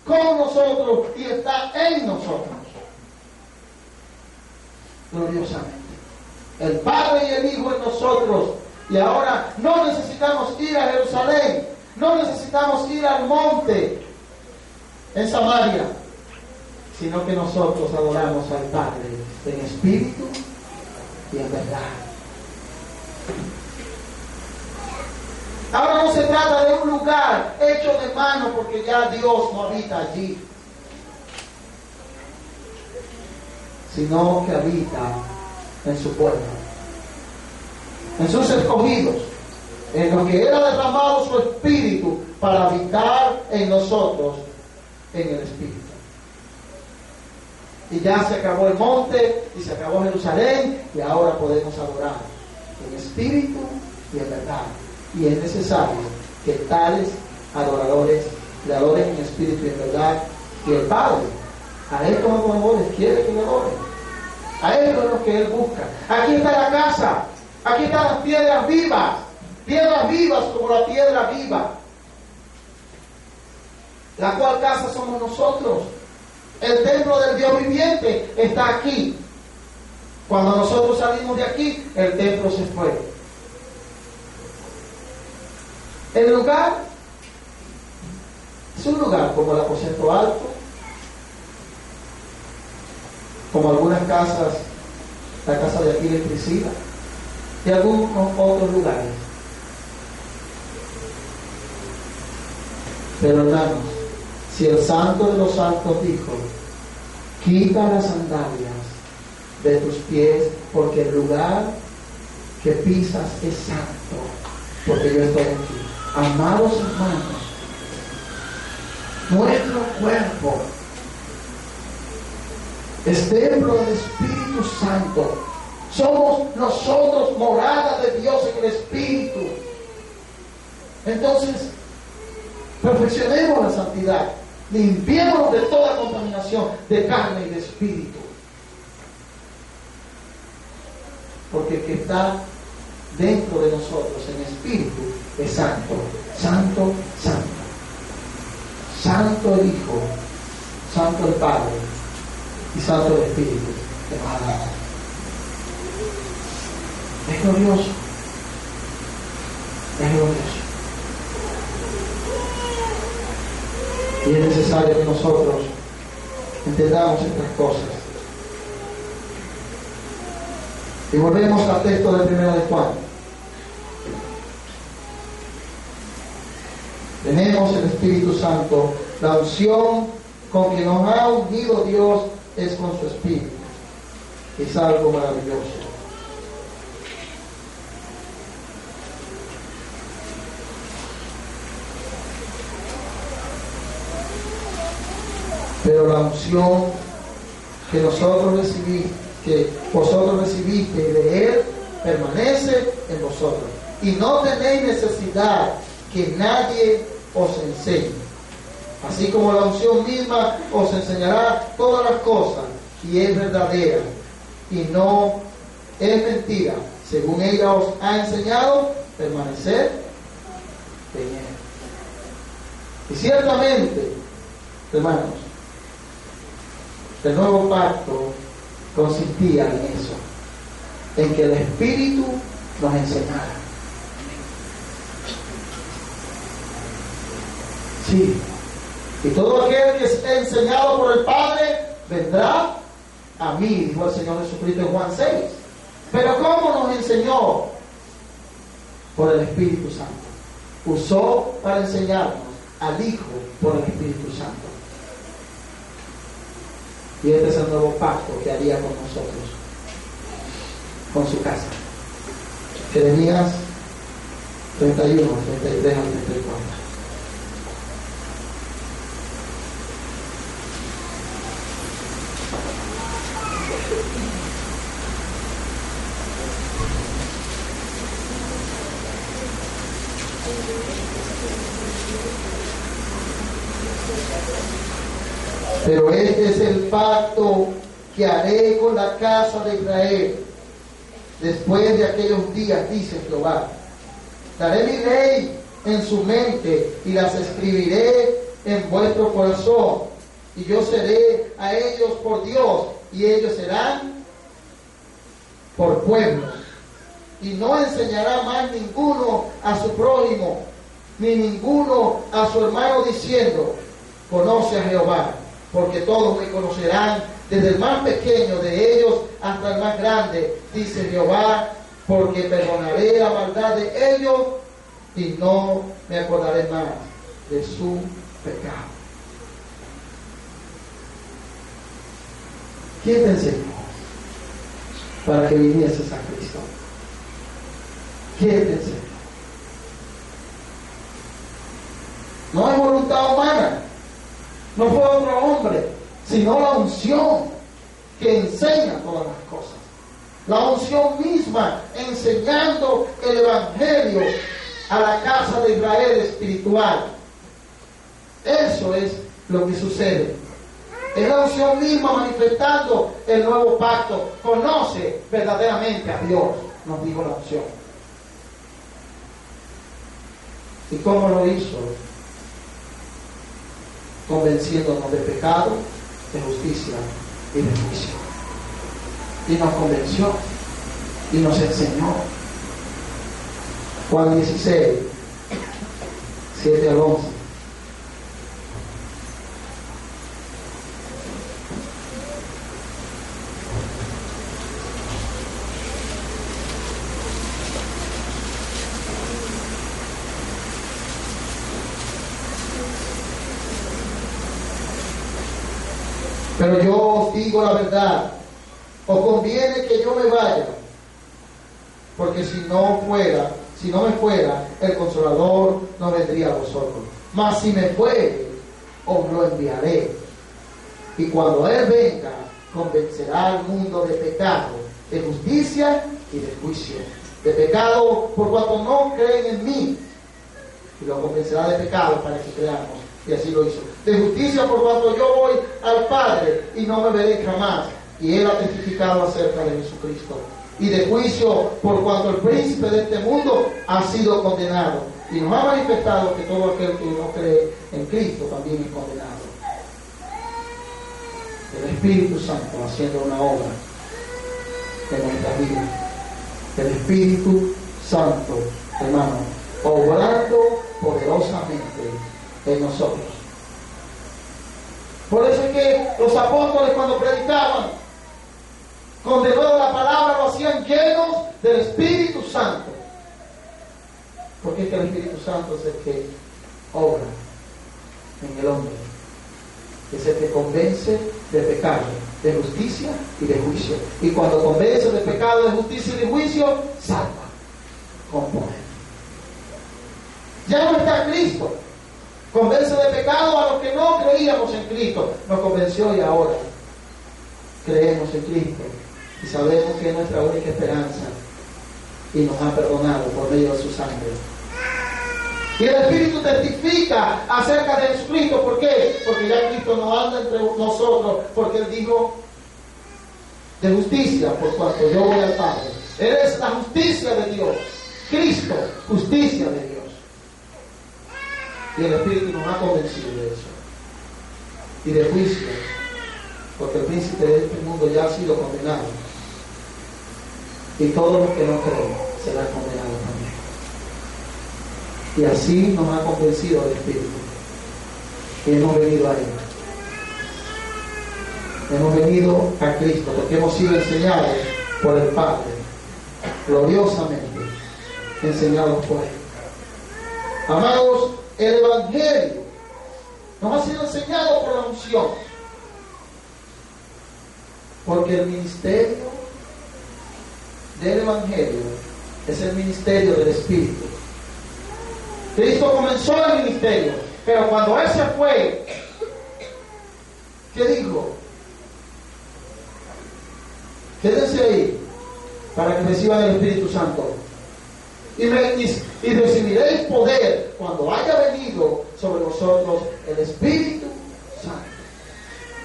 con nosotros y está en nosotros. Gloriosamente. El Padre y el Hijo en nosotros. Y ahora no necesitamos ir a Jerusalén, no necesitamos ir al monte en Samaria, sino que nosotros adoramos al Padre en espíritu y en verdad. Ahora no se trata de un lugar hecho de mano, porque ya Dios no habita allí, sino que habita en su pueblo, en sus escogidos, en los que Él ha derramado su espíritu para habitar en nosotros en el espíritu. Y ya se acabó el monte y se acabó Jerusalén, y ahora podemos adorar en espíritu y en verdad. Y es necesario que tales adoradores le adoren en espíritu y en verdad. Y el Padre a estos adoradores quiere que le adoren. A esto es lo que Él busca. Aquí está la casa, aquí están las piedras vivas como la piedra viva, la cual casa somos nosotros. El templo del Dios viviente está aquí. Cuando nosotros salimos de aquí, el templo se fue. El lugar Es un lugar como el aposento alto, como algunas casas, la casa de Aquiles y Priscila, y algunos otros lugares. Pero hermanos, si el Santo de los Santos dijo, quita las sandalias de tus pies, porque el lugar que pisas es santo, porque yo estoy aquí. Amados hermanos, nuestro cuerpo es templo del Espíritu Santo. Somos nosotros morada de Dios en el Espíritu. Entonces, perfeccionemos la santidad, limpiémonos de toda contaminación de carne y de espíritu. Porque el que está dentro de nosotros en espíritu es santo, santo, santo. Santo el Hijo, santo el Padre y santo el Espíritu que nos ha dado. Es glorioso, es glorioso. Y es necesario que nosotros entendamos estas cosas. Y volvemos al texto del 1 de Juan. Tenemos el Espíritu Santo. La unción con que nos ha unido Dios es con su Espíritu. Es algo maravilloso. Pero la unción que nosotros recibimos, que vosotros recibiste de Él, permanece en vosotros. Y no tenéis necesidad que nadie os enseñe. Así como la unción misma os enseñará todas las cosas, y es verdadera, y no es mentira. Según ella os ha enseñado, permanecer en Él. Y ciertamente, hermanos, el nuevo pacto consistía en eso, en que el Espíritu nos enseñara. Sí, y todo aquel que esté enseñado por el Padre vendrá a mí, dijo el Señor Jesucristo en Juan 6. Pero ¿cómo nos enseñó? Por el Espíritu Santo. Usó para enseñarnos al Hijo por el Espíritu Santo. Y este es el nuevo pacto que haría con nosotros, con su casa. Jeremías 31, 33 al 34. Pero este es el pacto que haré con la casa de Israel después de aquellos días, dice Jehová. Daré mi ley en su mente y las escribiré en vuestro corazón. Y yo seré a ellos por Dios y ellos serán por pueblo. Y no enseñará más ninguno a su prójimo, ni ninguno a su hermano diciendo, conoce a Jehová. Porque todos me conocerán, desde el más pequeño de ellos hasta el más grande, dice Jehová, porque perdonaré la maldad de ellos y no me acordaré más de su pecado. ¿Quién te enseñó para que vinieses a Cristo? ¿Quién te enseñó? No hay voluntad humana. No fue otro hombre, sino la unción que enseña todas las cosas. La unción misma enseñando el Evangelio a la casa de Israel espiritual. Eso es lo que sucede. Es la unción misma manifestando el nuevo pacto. Conoce verdaderamente a Dios, nos dijo la unción. ¿Y cómo lo hizo? Convenciéndonos de pecado, de justicia y de juicio. Y nos convenció y nos enseñó. Juan 16, 7 al 11. digo la verdad. Os conviene que yo me vaya, porque si no me fuera, el Consolador no vendría a vosotros. Mas si me fuere, os lo enviaré. Y cuando Él venga, convencerá al mundo de pecado, de justicia y de juicio. De pecado por cuanto no creen en mí, y lo convencerá de pecado para que creamos. Y así lo hizo. De justicia por cuanto yo voy al Padre y no me veré jamás. Y Él ha testificado acerca de Jesucristo. Y de juicio por cuanto el príncipe de este mundo ha sido condenado. Y nos ha manifestado que todo aquel que no cree en Cristo también es condenado. El Espíritu Santo haciendo una obra en nuestra vida. El Espíritu Santo, hermano, obrando poderosamente en nosotros. Por eso es que los apóstoles, cuando predicaban con de nuevo la palabra, lo hacían llenos del Espíritu Santo. Porque es que el Espíritu Santo es el que obra en el hombre. Es el que convence de pecado, de justicia y de juicio. Y cuando convence de pecado, de justicia y de juicio, salva con poder. Ya no está Cristo. Convence de pecado a los que no creíamos en Cristo. Nos convenció y ahora creemos en Cristo. Y sabemos que es nuestra única esperanza. Y nos ha perdonado por medio de su sangre. Y el Espíritu testifica acerca de Jesucristo. ¿Por qué? Porque ya Cristo no anda entre nosotros. Porque Él dijo de justicia por cuanto yo voy al Padre. Él es la justicia de Dios. Cristo, justicia de Dios. Y el Espíritu nos ha convencido de eso. Y de juicio. Porque el príncipe de este mundo ya ha sido condenado. Y todos los que no creen serán condenados también. Y así nos ha convencido el Espíritu. Y hemos venido a Él. Hemos venido a Cristo porque hemos sido enseñados por el Padre. Gloriosamente enseñados por Él. Amados, el Evangelio nos ha sido enseñado por la unción. Porque el ministerio del Evangelio es el ministerio del Espíritu. Cristo comenzó el ministerio, pero cuando Él se fue, ¿qué dijo? Quédense ahí para que reciban el Espíritu Santo. Y recibiréis poder cuando haya venido sobre vosotros el Espíritu Santo.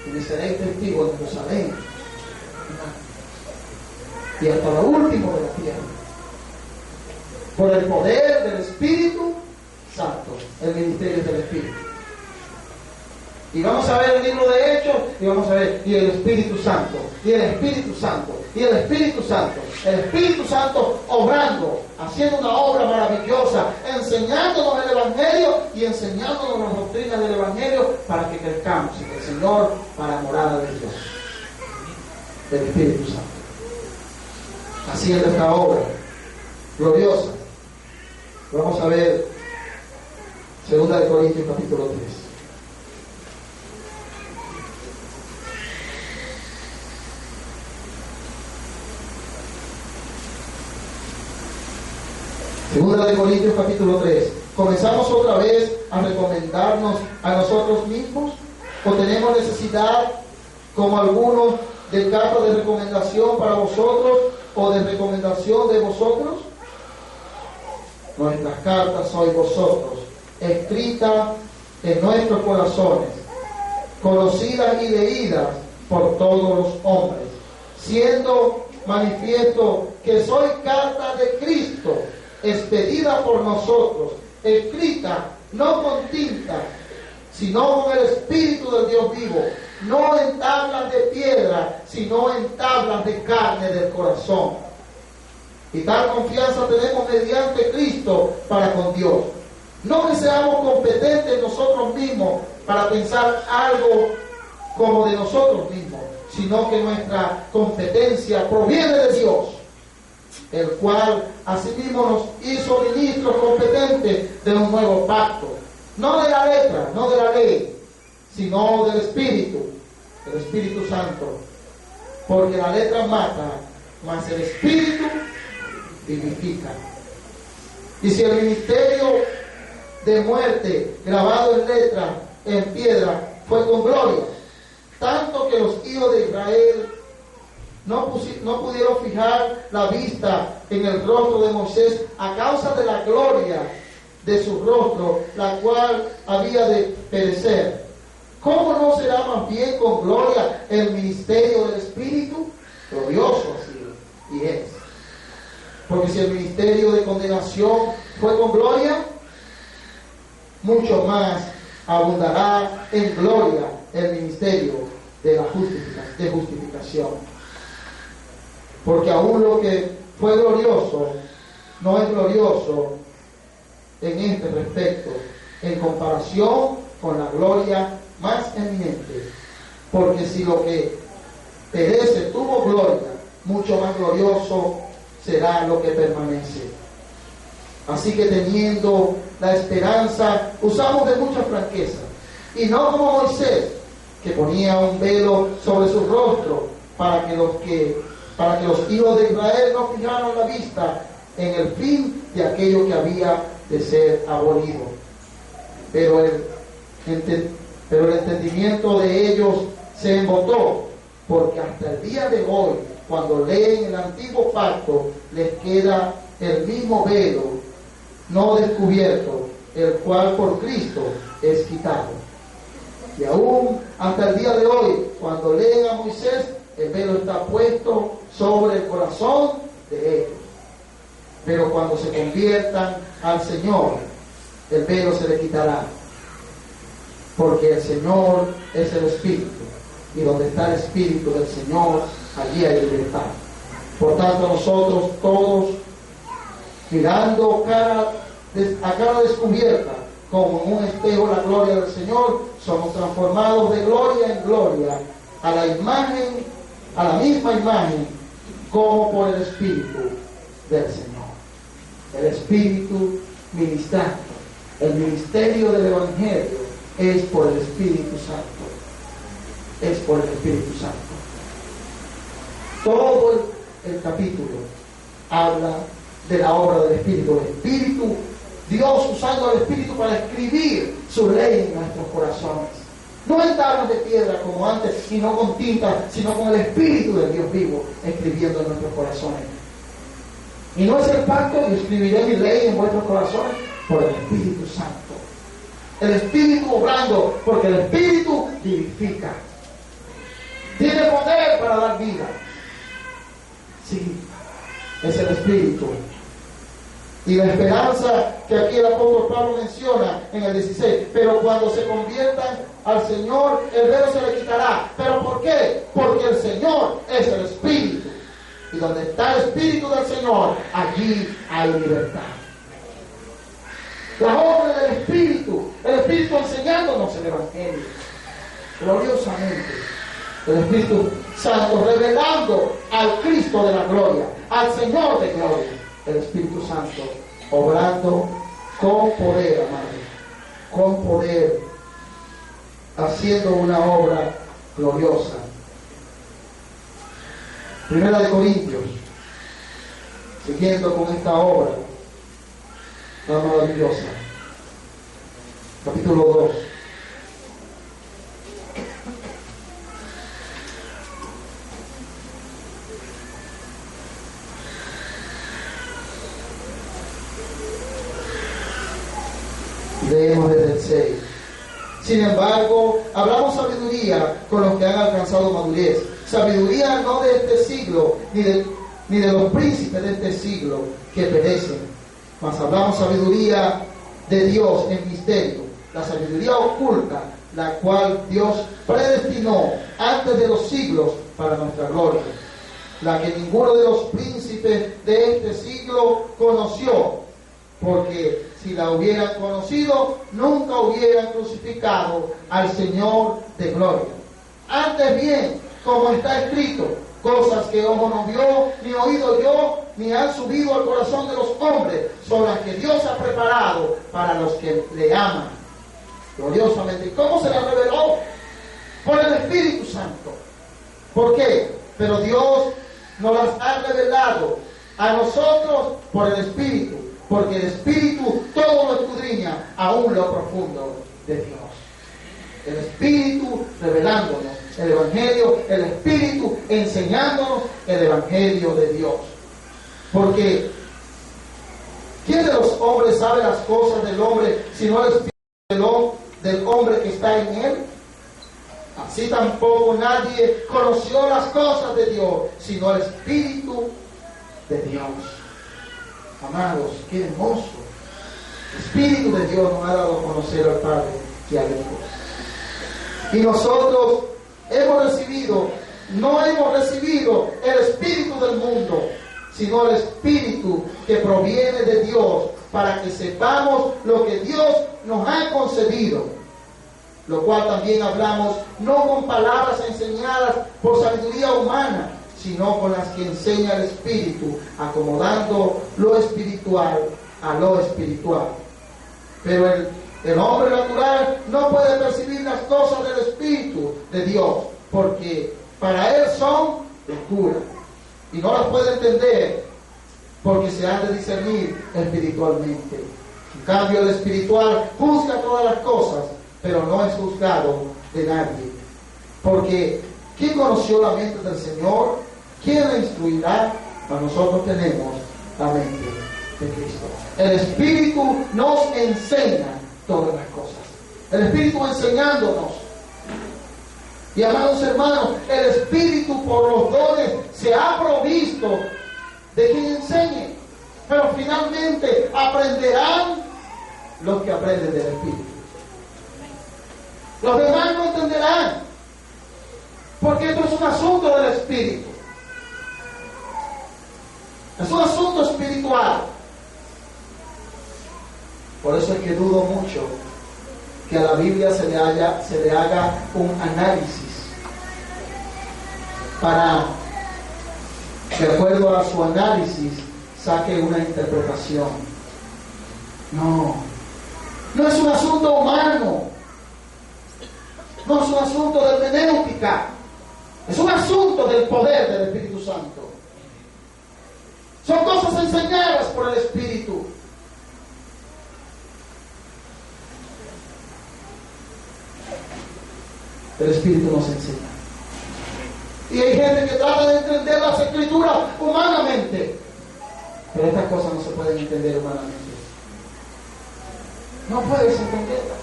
Y me seréis testigos en Jerusalén y hasta lo último de la tierra. Por el poder del Espíritu Santo, el ministerio del Espíritu. Y vamos a ver el libro de Hechos y vamos a ver y el Espíritu Santo, y el Espíritu Santo, y el Espíritu Santo, el Espíritu Santo obrando, haciendo una obra maravillosa, enseñándonos el Evangelio y enseñándonos las doctrinas del Evangelio para que crezcamos en el Señor para morada de Dios, del Espíritu Santo. Haciendo esta obra gloriosa. Vamos a ver 2 Corintios capítulo 3. Segunda de Corintios capítulo 3. ¿Comenzamos otra vez a recomendarnos a nosotros mismos? ¿O tenemos necesidad, como algunos, de carta de recomendación para vosotros o de recomendación de vosotros? Nuestras cartas sois vosotros, escritas en nuestros corazones, conocidas y leídas por todos los hombres, siendo manifiesto que soy carta de Cristo, expedida por nosotros, escrita no con tinta, sino con el Espíritu del Dios vivo, no en tablas de piedra, sino en tablas de carne del corazón. Y tal confianza tenemos mediante Cristo para con Dios. No que seamos competentes nosotros mismos para pensar algo como de nosotros mismos, sino que nuestra competencia proviene de Dios, el cual asimismo nos hizo ministros competentes de un nuevo pacto, no de la letra, no de la ley, sino del Espíritu. el Espíritu Santo, porque la letra mata, mas el Espíritu vivifica. Y si el ministerio de muerte grabado en letra, en piedra, fue con gloria, tanto que los hijos de Israel no pudieron fijar la vista en el rostro de Moisés a causa de la gloria de su rostro, la cual había de perecer. ¿Cómo no será más bien con gloria el ministerio del Espíritu? Glorioso así y es. Porque si el ministerio de condenación fue con gloria, mucho más abundará en gloria el ministerio de la justificación. Porque aún lo que fue glorioso no es glorioso en este respecto, en comparación con la gloria más eminente. Porque si lo que perece tuvo gloria, mucho más glorioso será lo que permanece. Así que teniendo la esperanza, usamos de mucha franqueza, y no como Moisés, que ponía un velo sobre su rostro para que los hijos de Israel no fijaran la vista en el fin de aquello que había de ser abolido. Pero el entendimiento de ellos se embotó, porque hasta el día de hoy, cuando leen el antiguo pacto, les queda el mismo velo no descubierto, el cual por Cristo es quitado. Y aún hasta el día de hoy, cuando leen a Moisés, el velo está puesto sobre el corazón de ellos. Pero cuando se conviertan al Señor, el velo se le quitará. Porque el Señor es el Espíritu, y donde está el Espíritu del Señor, allí hay libertad. Por tanto, nosotros todos, mirando a cara descubierta, como en un espejo la gloria del Señor, somos transformados de gloria en gloria a la misma imagen, como por el Espíritu del Señor. El Espíritu ministrando. El ministerio del Evangelio es por el Espíritu Santo. Es por el Espíritu Santo. Todo el capítulo habla de la obra del Espíritu. El Espíritu, Dios usando el Espíritu para escribir su ley en nuestros corazones. No en tablas de piedra como antes, y no con tinta, sino con el Espíritu de Dios vivo escribiendo en nuestros corazones. Y no es el pacto, y escribiré mi ley en vuestros corazones, por el Espíritu Santo. El Espíritu obrando, porque el Espíritu vivifica. Tiene poder para dar vida. Sí, es el Espíritu. Y la esperanza que aquí el apóstol Pablo menciona en el 16, pero cuando se conviertan al Señor, el velo se le quitará. ¿Pero por qué? Porque el Señor es el Espíritu. Y donde está el Espíritu del Señor, allí hay libertad. La obra del Espíritu, el Espíritu enseñándonos el Evangelio, gloriosamente. El Espíritu Santo revelando al Cristo de la gloria, al Señor de gloria. El Espíritu Santo obrando con poder, amado, con poder, haciendo una obra gloriosa. Primera de Corintios, siguiendo con esta obra tan maravillosa. Capítulo 2. Leemos desde el 6. Sin embargo, hablamos sabiduría con los que han alcanzado madurez. Sabiduría no de este siglo, ni de los príncipes de este siglo que perecen. Mas hablamos sabiduría de Dios en misterio, la sabiduría oculta, la cual Dios predestinó antes de los siglos para nuestra gloria, la que ninguno de los príncipes de este siglo conoció, porque si la hubieran conocido, nunca hubieran crucificado al Señor de gloria. Antes bien, como está escrito, cosas que ojo no vio, ni oído yo, ni han subido al corazón de los hombres, son las que Dios ha preparado para los que le aman. Gloriosamente. ¿Cómo se las reveló? por el Espíritu Santo. ¿Por qué? Pero Dios nos las ha revelado a nosotros por el Espíritu, porque el Espíritu todo lo escudriña, aún lo profundo de Dios. El Espíritu revelándonos el Evangelio, el Espíritu enseñándonos el Evangelio de Dios. Porque ¿quién de los hombres sabe las cosas del hombre, sino el Espíritu del hombre que está en él? Así tampoco nadie conoció las cosas de Dios, sino el Espíritu de Dios. Amados, qué hermoso. El Espíritu de Dios nos ha dado a conocer al Padre y al Hijo. Y nosotros no hemos recibido el espíritu del mundo, sino el Espíritu que proviene de Dios, para que sepamos lo que Dios nos ha concedido, lo cual también hablamos no con palabras enseñadas por sabiduría humana, sino con las que enseña el Espíritu, acomodando lo espiritual a lo espiritual. Pero el hombre natural no puede percibir las cosas del Espíritu de Dios, porque para él son locura, y no las puede entender, porque se han de discernir espiritualmente. En cambio, el espiritual juzga todas las cosas, pero no es juzgado de nadie. Porque ¿quién conoció la mente del Señor? ¿Quién la instruirá? Mas nosotros tenemos la mente de Cristo. El Espíritu nos enseña todas las cosas. El Espíritu enseñándonos. Y amados hermanos, el Espíritu por los dones se ha provisto de quien enseñe. Pero finalmente aprenderán los que aprenden del Espíritu. Los demás no entenderán, porque esto es un asunto del Espíritu. Es un asunto espiritual. Por eso es que dudo mucho que a la Biblia se le haga un análisis para, de acuerdo a su análisis, saque una interpretación. No es un asunto humano. No es un asunto de hermenéutica. Es un asunto del poder del Espíritu Santo. Son cosas enseñadas por el Espíritu. El Espíritu nos enseña. Y hay gente que trata de entender las Escrituras humanamente. Pero estas cosas no se pueden entender humanamente. No puedes entenderlas.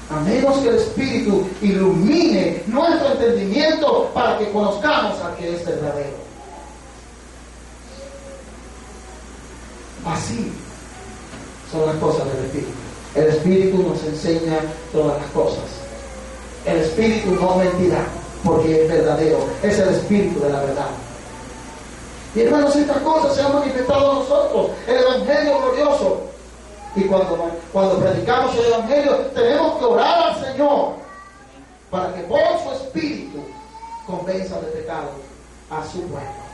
A menos que el Espíritu ilumine nuestro entendimiento para que conozcamos al que es verdadero. Así son las cosas del Espíritu. El Espíritu nos enseña todas las cosas. El Espíritu no mentirá, porque es verdadero. Es el Espíritu de la verdad. Y hermanos, estas cosas se han manifestado a nosotros. El Evangelio glorioso. Y cuando predicamos el Evangelio, tenemos que orar al Señor para que por su Espíritu convenza de pecado a su pueblo.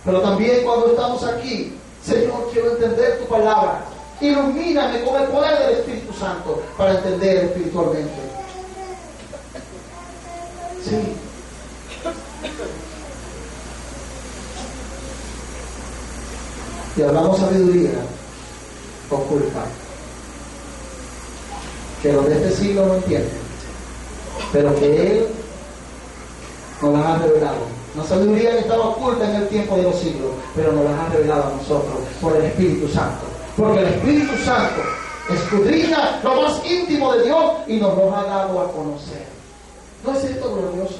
Pero también cuando estamos aquí, Señor, quiero entender tu palabra. Ilumíname con el poder del Espíritu Santo para entender espiritualmente. Sí. Y hablamos sabiduría oculta, que los de este siglo no entienden, pero que Él nos las ha revelado. Una sabiduría que estaba oculta en el tiempo de los siglos, pero nos las ha revelado a nosotros por el Espíritu Santo. Porque el Espíritu Santo escudriña lo más íntimo de Dios y nos lo ha dado a conocer. ¿No es esto glorioso?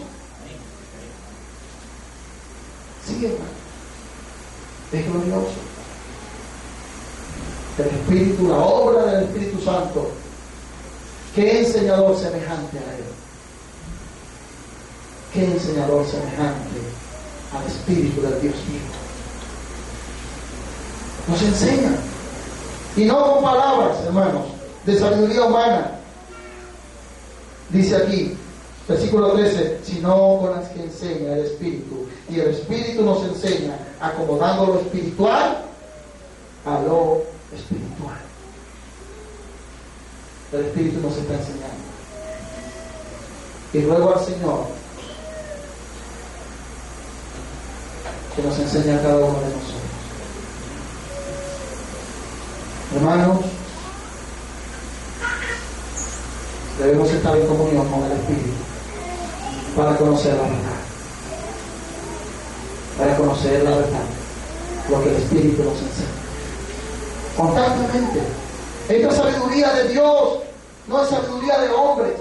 Sí, hermano. Es glorioso. El Espíritu, la obra del Espíritu Santo. ¿Qué enseñador semejante a Él? ¿Qué enseñador semejante al Espíritu del Dios vivo? Nos enseña. Y no con palabras, hermanos, de sabiduría humana. Dice aquí, versículo 13, sino con las que enseña el Espíritu. Y el Espíritu nos enseña acomodando lo espiritual a lo espiritual. El Espíritu nos está enseñando. Y ruego al Señor que nos enseñe a cada uno de nosotros. Hermanos, debemos estar en comunión con el Espíritu para conocer la verdad. Para conocer la verdad, lo que el Espíritu nos enseña. Constantemente. Esta sabiduría de Dios no es sabiduría de hombres.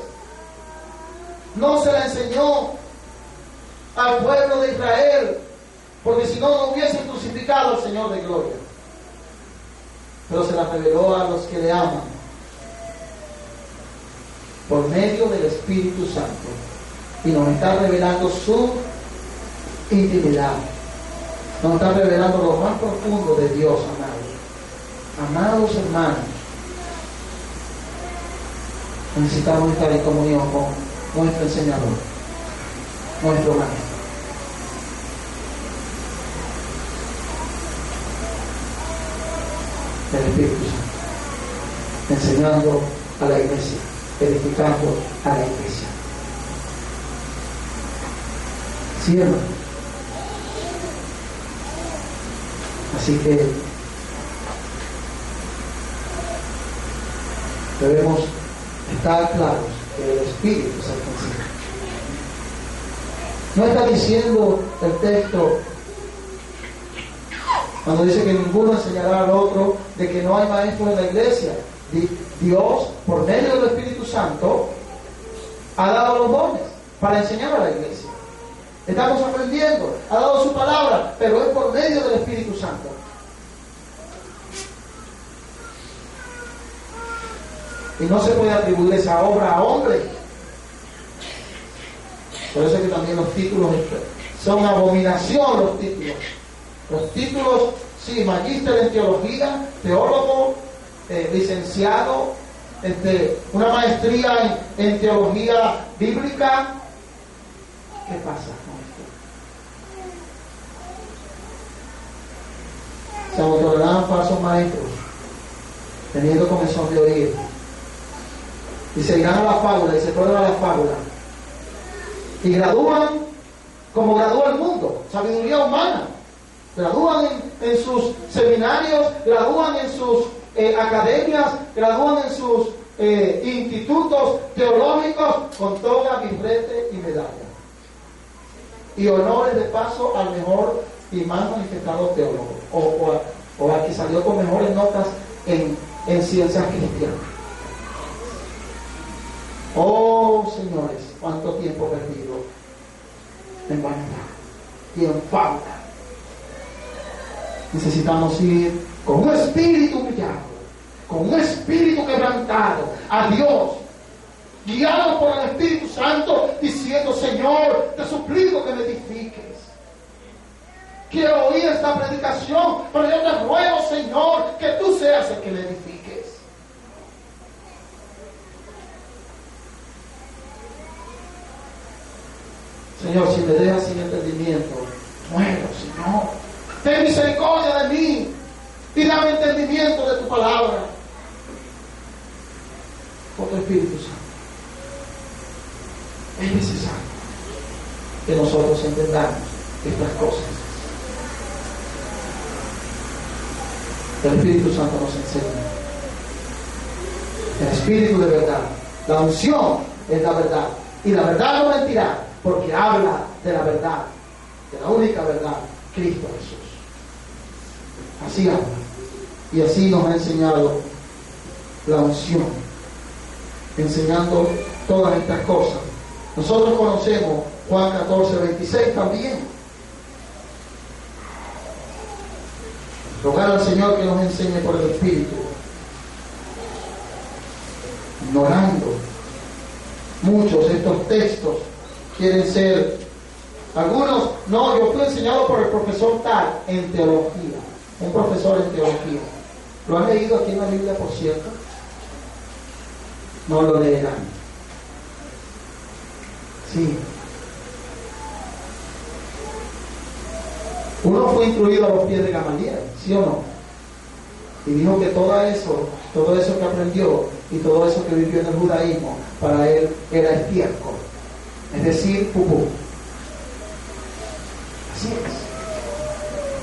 No se la enseñó al pueblo de Israel, porque si no, no hubiesen crucificado al Señor de gloria. Pero se la reveló a los que le aman por medio del Espíritu Santo, y nos está revelando su intimidad, nos está revelando lo más profundo de Dios, amados. Amados hermanos, necesitamos estar en comunión con nuestro enseñador, nuestro maestro. El Espíritu Santo, enseñando a la iglesia, edificando a la iglesia. Sí, hermano. Así que debemos estar claros que el Espíritu es el que enseña. No está diciendo el texto, cuando dice que ninguno enseñará al otro, de que no hay maestros en la iglesia. Dios, por medio del Espíritu Santo, ha dado los dones para enseñar a la iglesia. Estamos aprendiendo, ha dado su palabra, pero es por medio del Espíritu Santo. Y no se puede atribuir esa obra a hombres. Por eso es que también los títulos son abominación, los títulos. Los títulos, sí, magíster en teología, teólogo, licenciado, una maestría en teología bíblica. ¿Qué pasa con esto? Se autorizan falsos maestros, teniendo comezón de oír, y se irán a la fábula, y se fueron a la fábula, y gradúan como gradúa el mundo, sabiduría humana. Gradúan en sus seminarios, gradúan en sus academias, gradúan en sus institutos teológicos con toga, birrete y medalla. Y honores de paso al mejor y más manifestado teólogo, o al que salió con mejores notas en ciencias cristianas. Oh, señores, cuánto tiempo perdido en vanidad y en falta. Necesitamos ir con un espíritu humillado, con un espíritu quebrantado a Dios, guiados por el Espíritu Santo, diciendo: Señor, te suplico que me edifiques. Quiero oír esta predicación, pero yo te ruego, Señor, que tú seas el que me edifiques. Señor, si me dejas sin entendimiento, muero, Señor. Ten misericordia de mí y dame entendimiento de tu palabra. Por tu Espíritu Santo. Es necesario que nosotros entendamos estas cosas. El Espíritu Santo nos enseña. El Espíritu de verdad. La unción es la verdad. Y la verdad no mentirá, porque habla de la verdad, de la única verdad, Cristo Jesús. Así habla. Y así nos ha enseñado la unción, enseñando todas estas cosas. Nosotros conocemos Juan 14:26 también. Rogar al Señor que nos enseñe por el Espíritu. Ignorando muchos estos textos, quieren ser algunos. No, yo fui enseñado por el profesor tal en teología, un profesor en teología. ¿Lo han leído aquí en la Biblia, por cierto? No lo leerán. Sí. Uno fue instruido a los pies de Gamaliel, ¿sí o no? Y dijo que todo eso que aprendió y todo eso que vivió en el judaísmo, para él era estiércol, es decir, pupú. Así es.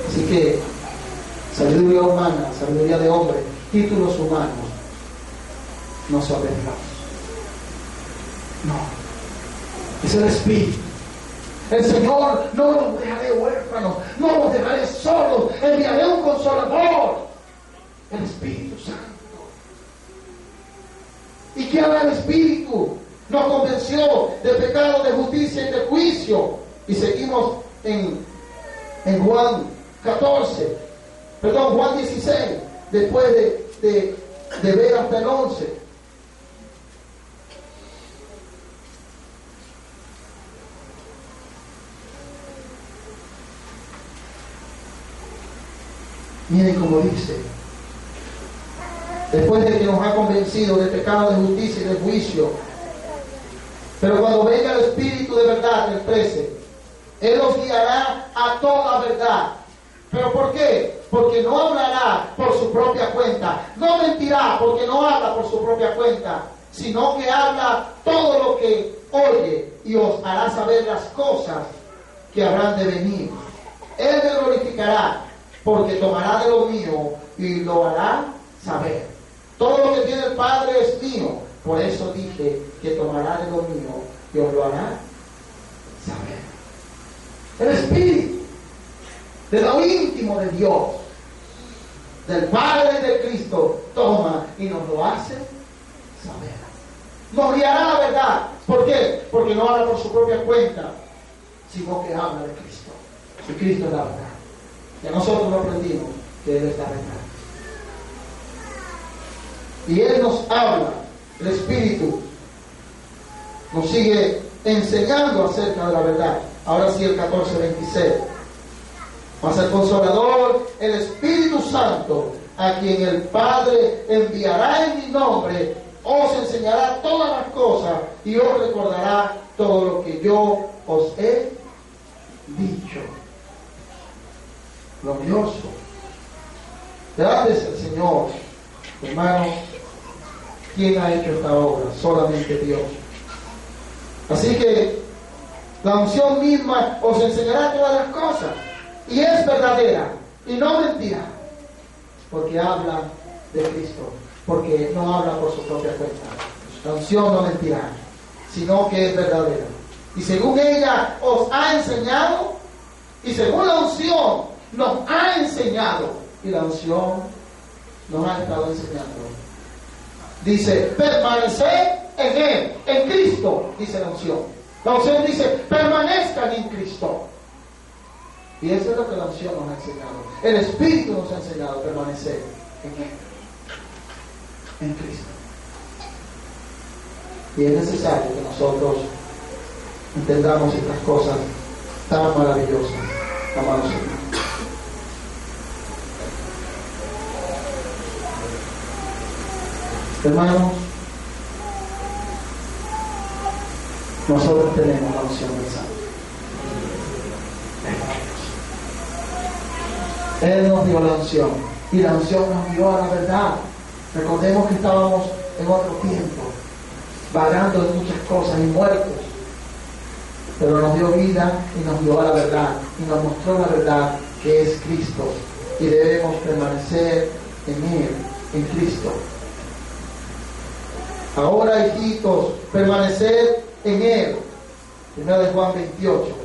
Así que sabiduría humana, sabiduría de hombre, títulos humanos, no sobre Dios. No, es el Espíritu. El Señor: no los dejaré huérfanos, no los dejaré solos, enviaré un consolador, el Espíritu Santo. ¿Y qué hará el Espíritu? Nos convenció de pecado, de justicia y de juicio. Y seguimos en Juan 16, después de ver hasta el 11. Miren cómo dice: después de que nos ha convencido de pecado, de justicia y de juicio, pero cuando venga el Espíritu de verdad, el 13, Él los guiará a toda verdad. ¿Pero por qué? Porque no hablará por su propia cuenta, no mentirá porque no habla por su propia cuenta, sino que habla todo lo que oye y os hará saber las cosas que habrán de venir. Él me glorificará, porque tomará de lo mío y lo hará saber. Todo lo que tiene el Padre es mío, por eso dije que tomará de lo mío y os lo hará saber. El Espíritu, de lo íntimo de Dios, del Padre y de Cristo, toma y nos lo hace saber. Nos guiará la verdad. ¿Por qué? Porque no habla por su propia cuenta, sino que habla de Cristo. Y Cristo es la verdad. Ya nosotros lo aprendimos, que Él es la verdad. Y Él nos habla, el Espíritu nos sigue enseñando acerca de la verdad. Ahora sí, el 14:26. Mas el Consolador, el Espíritu Santo, a quien el Padre enviará en mi nombre, os enseñará todas las cosas y os recordará todo lo que yo os he dicho. Glorioso. Grande es el Señor. Hermanos, ¿quién ha hecho esta obra? Solamente Dios. Así que la unción misma os enseñará todas las cosas, y es verdadera y no mentirá, porque habla de Cristo, porque no habla por su propia cuenta. La unción no mentirá, sino que es verdadera, y según ella os ha enseñado, y según la unción nos ha enseñado, y la unción nos ha estado enseñando. Dice: permaneced en Él, en Cristo, dice la unción. La unción dice: permanezcan en Cristo. Y eso es lo que la unción nos ha enseñado. El Espíritu nos ha enseñado a permanecer en Él, en Cristo. Y es necesario que nosotros entendamos estas cosas tan maravillosas, amados hermanos. Hermanos, nosotros tenemos la unción del Santo. Él nos dio la unción, y la unción nos dio a la verdad. Recordemos que estábamos en otro tiempo, vagando en muchas cosas y muertos, pero nos dio vida y nos dio a la verdad, y nos mostró la verdad, que es Cristo, y debemos permanecer en Él, en Cristo. Ahora, hijitos, permaneced en Él. 1 Juan 28.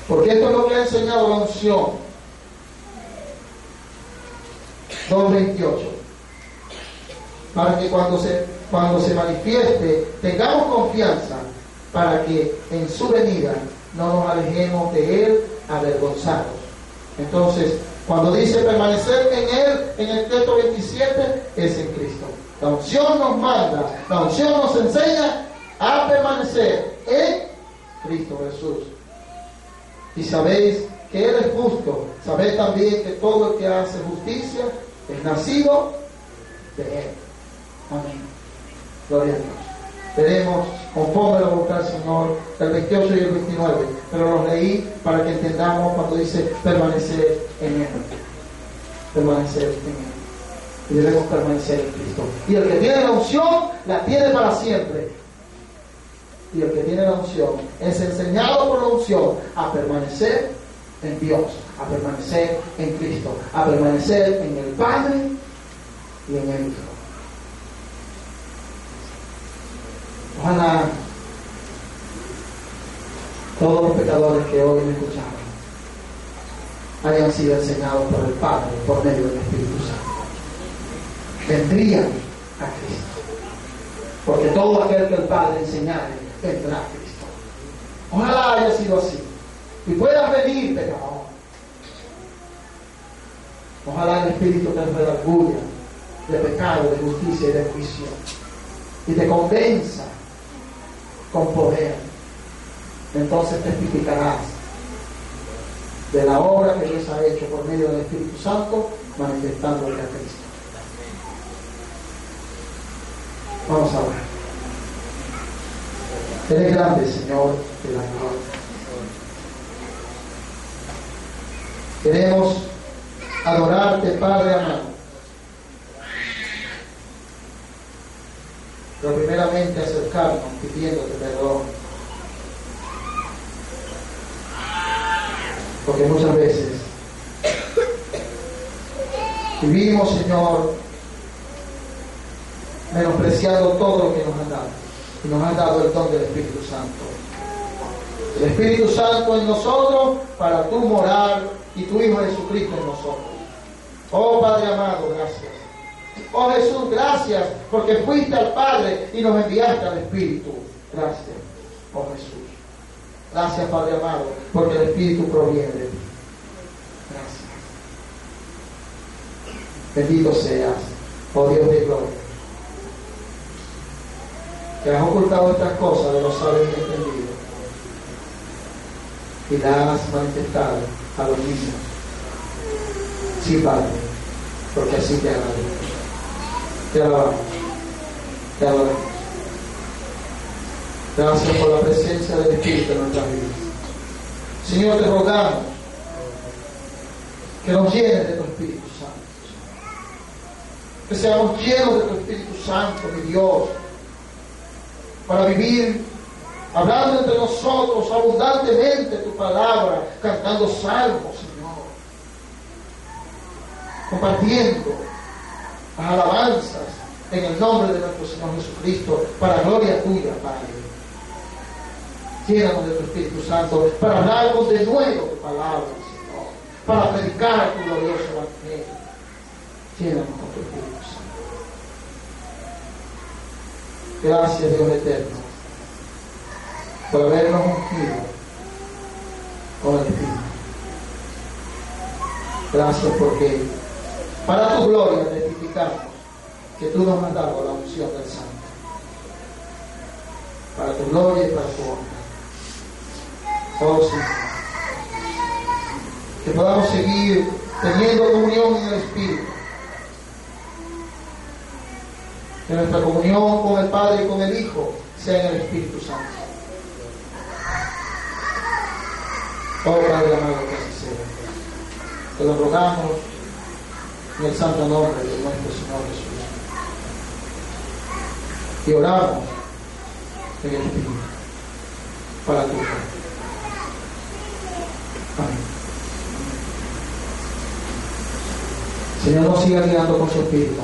Porque esto es lo que ha enseñado la unción. 2:28. Para que cuando se manifieste, tengamos confianza, para que en su venida no nos alejemos de Él avergonzados. Entonces, cuando dice permanecer en Él, en el texto 27, es en Cristo. La unción nos manda, la unción nos enseña a permanecer en Cristo Jesús. Y sabéis que Él es justo. Sabéis también que todo el que hace justicia es nacido de Él. Amén. Gloria a Dios. Veremos conforme la voluntad del Señor el 28 y el 29, pero los leí para que entendamos cuando dice permanecer en Él. Permanecer en Él. Y debemos permanecer en Cristo. Y el que tiene la unción, la tiene para siempre. Y el que tiene la unción es enseñado por la unción a permanecer en Dios, a permanecer en Cristo, a permanecer en el Padre y en el Hijo. Ojalá todos los pecadores que hoy me escucharon hayan sido enseñados por el Padre por medio del Espíritu Santo. Vendrían a Cristo, porque todo aquel que el Padre enseñare vendrá a Cristo. Ojalá haya sido así y puedas venir, pecador. Ojalá el Espíritu te redarguya de pecado, de justicia y de juicio y te convenza con poder. Entonces testificarás de la obra que Dios ha hecho por medio del Espíritu Santo, manifestándole a Cristo. Vamos a orar. Eres grande, Señor, de la gloria. Queremos adorarte, Padre amado. Pero primeramente acercarnos pidiéndote perdón. Porque muchas veces vivimos, Señor, menospreciando todo lo que nos han dado. Y nos han dado el don del Espíritu Santo. El Espíritu Santo en nosotros para tu morar y tu Hijo Jesucristo en nosotros. Oh Padre amado, gracias. Oh Jesús, gracias porque fuiste al Padre y nos enviaste al Espíritu. Gracias, oh Jesús. Gracias, Padre amado, porque el Espíritu proviene de ti. Gracias. Bendito seas, oh Dios de gloria, que has ocultado estas cosas de los sabios y entendidos y las has manifestado a los niños. Sí, Padre, porque así te agradezco. Te alabamos, te adoramos. Gracias por la presencia del Espíritu en nuestras vidas. Señor, te rogamos que nos llenes de tu Espíritu Santo. Que seamos llenos de tu Espíritu Santo, mi Dios, para vivir hablando entre nosotros abundantemente tu palabra, cantando salmos, Señor, compartiendo las alabanzas en el nombre de nuestro Señor Jesucristo, para gloria tuya, Padre. Llénanos de tu Espíritu Santo para hablarnos de nuevo tu palabra, Señor, para predicar tu glorioso evangelio. Llénanos con tu Espíritu Santo. Gracias, Dios eterno, por habernos ungido con el Espíritu. Gracias porque para tu gloria testificamos que tú nos has dado la unción del Santo. Para tu gloria y para tu honra. Oh Señor, que podamos seguir teniendo comunión en el Espíritu, que nuestra comunión con el Padre y con el Hijo sea en el Espíritu Santo. Oh Padre amado, que así sea. Te lo rogamos en el santo nombre de nuestro Señor Jesús. Y oramos en el Espíritu para tu gloria. Amén. Señor, nos siga guiando con su Espíritu.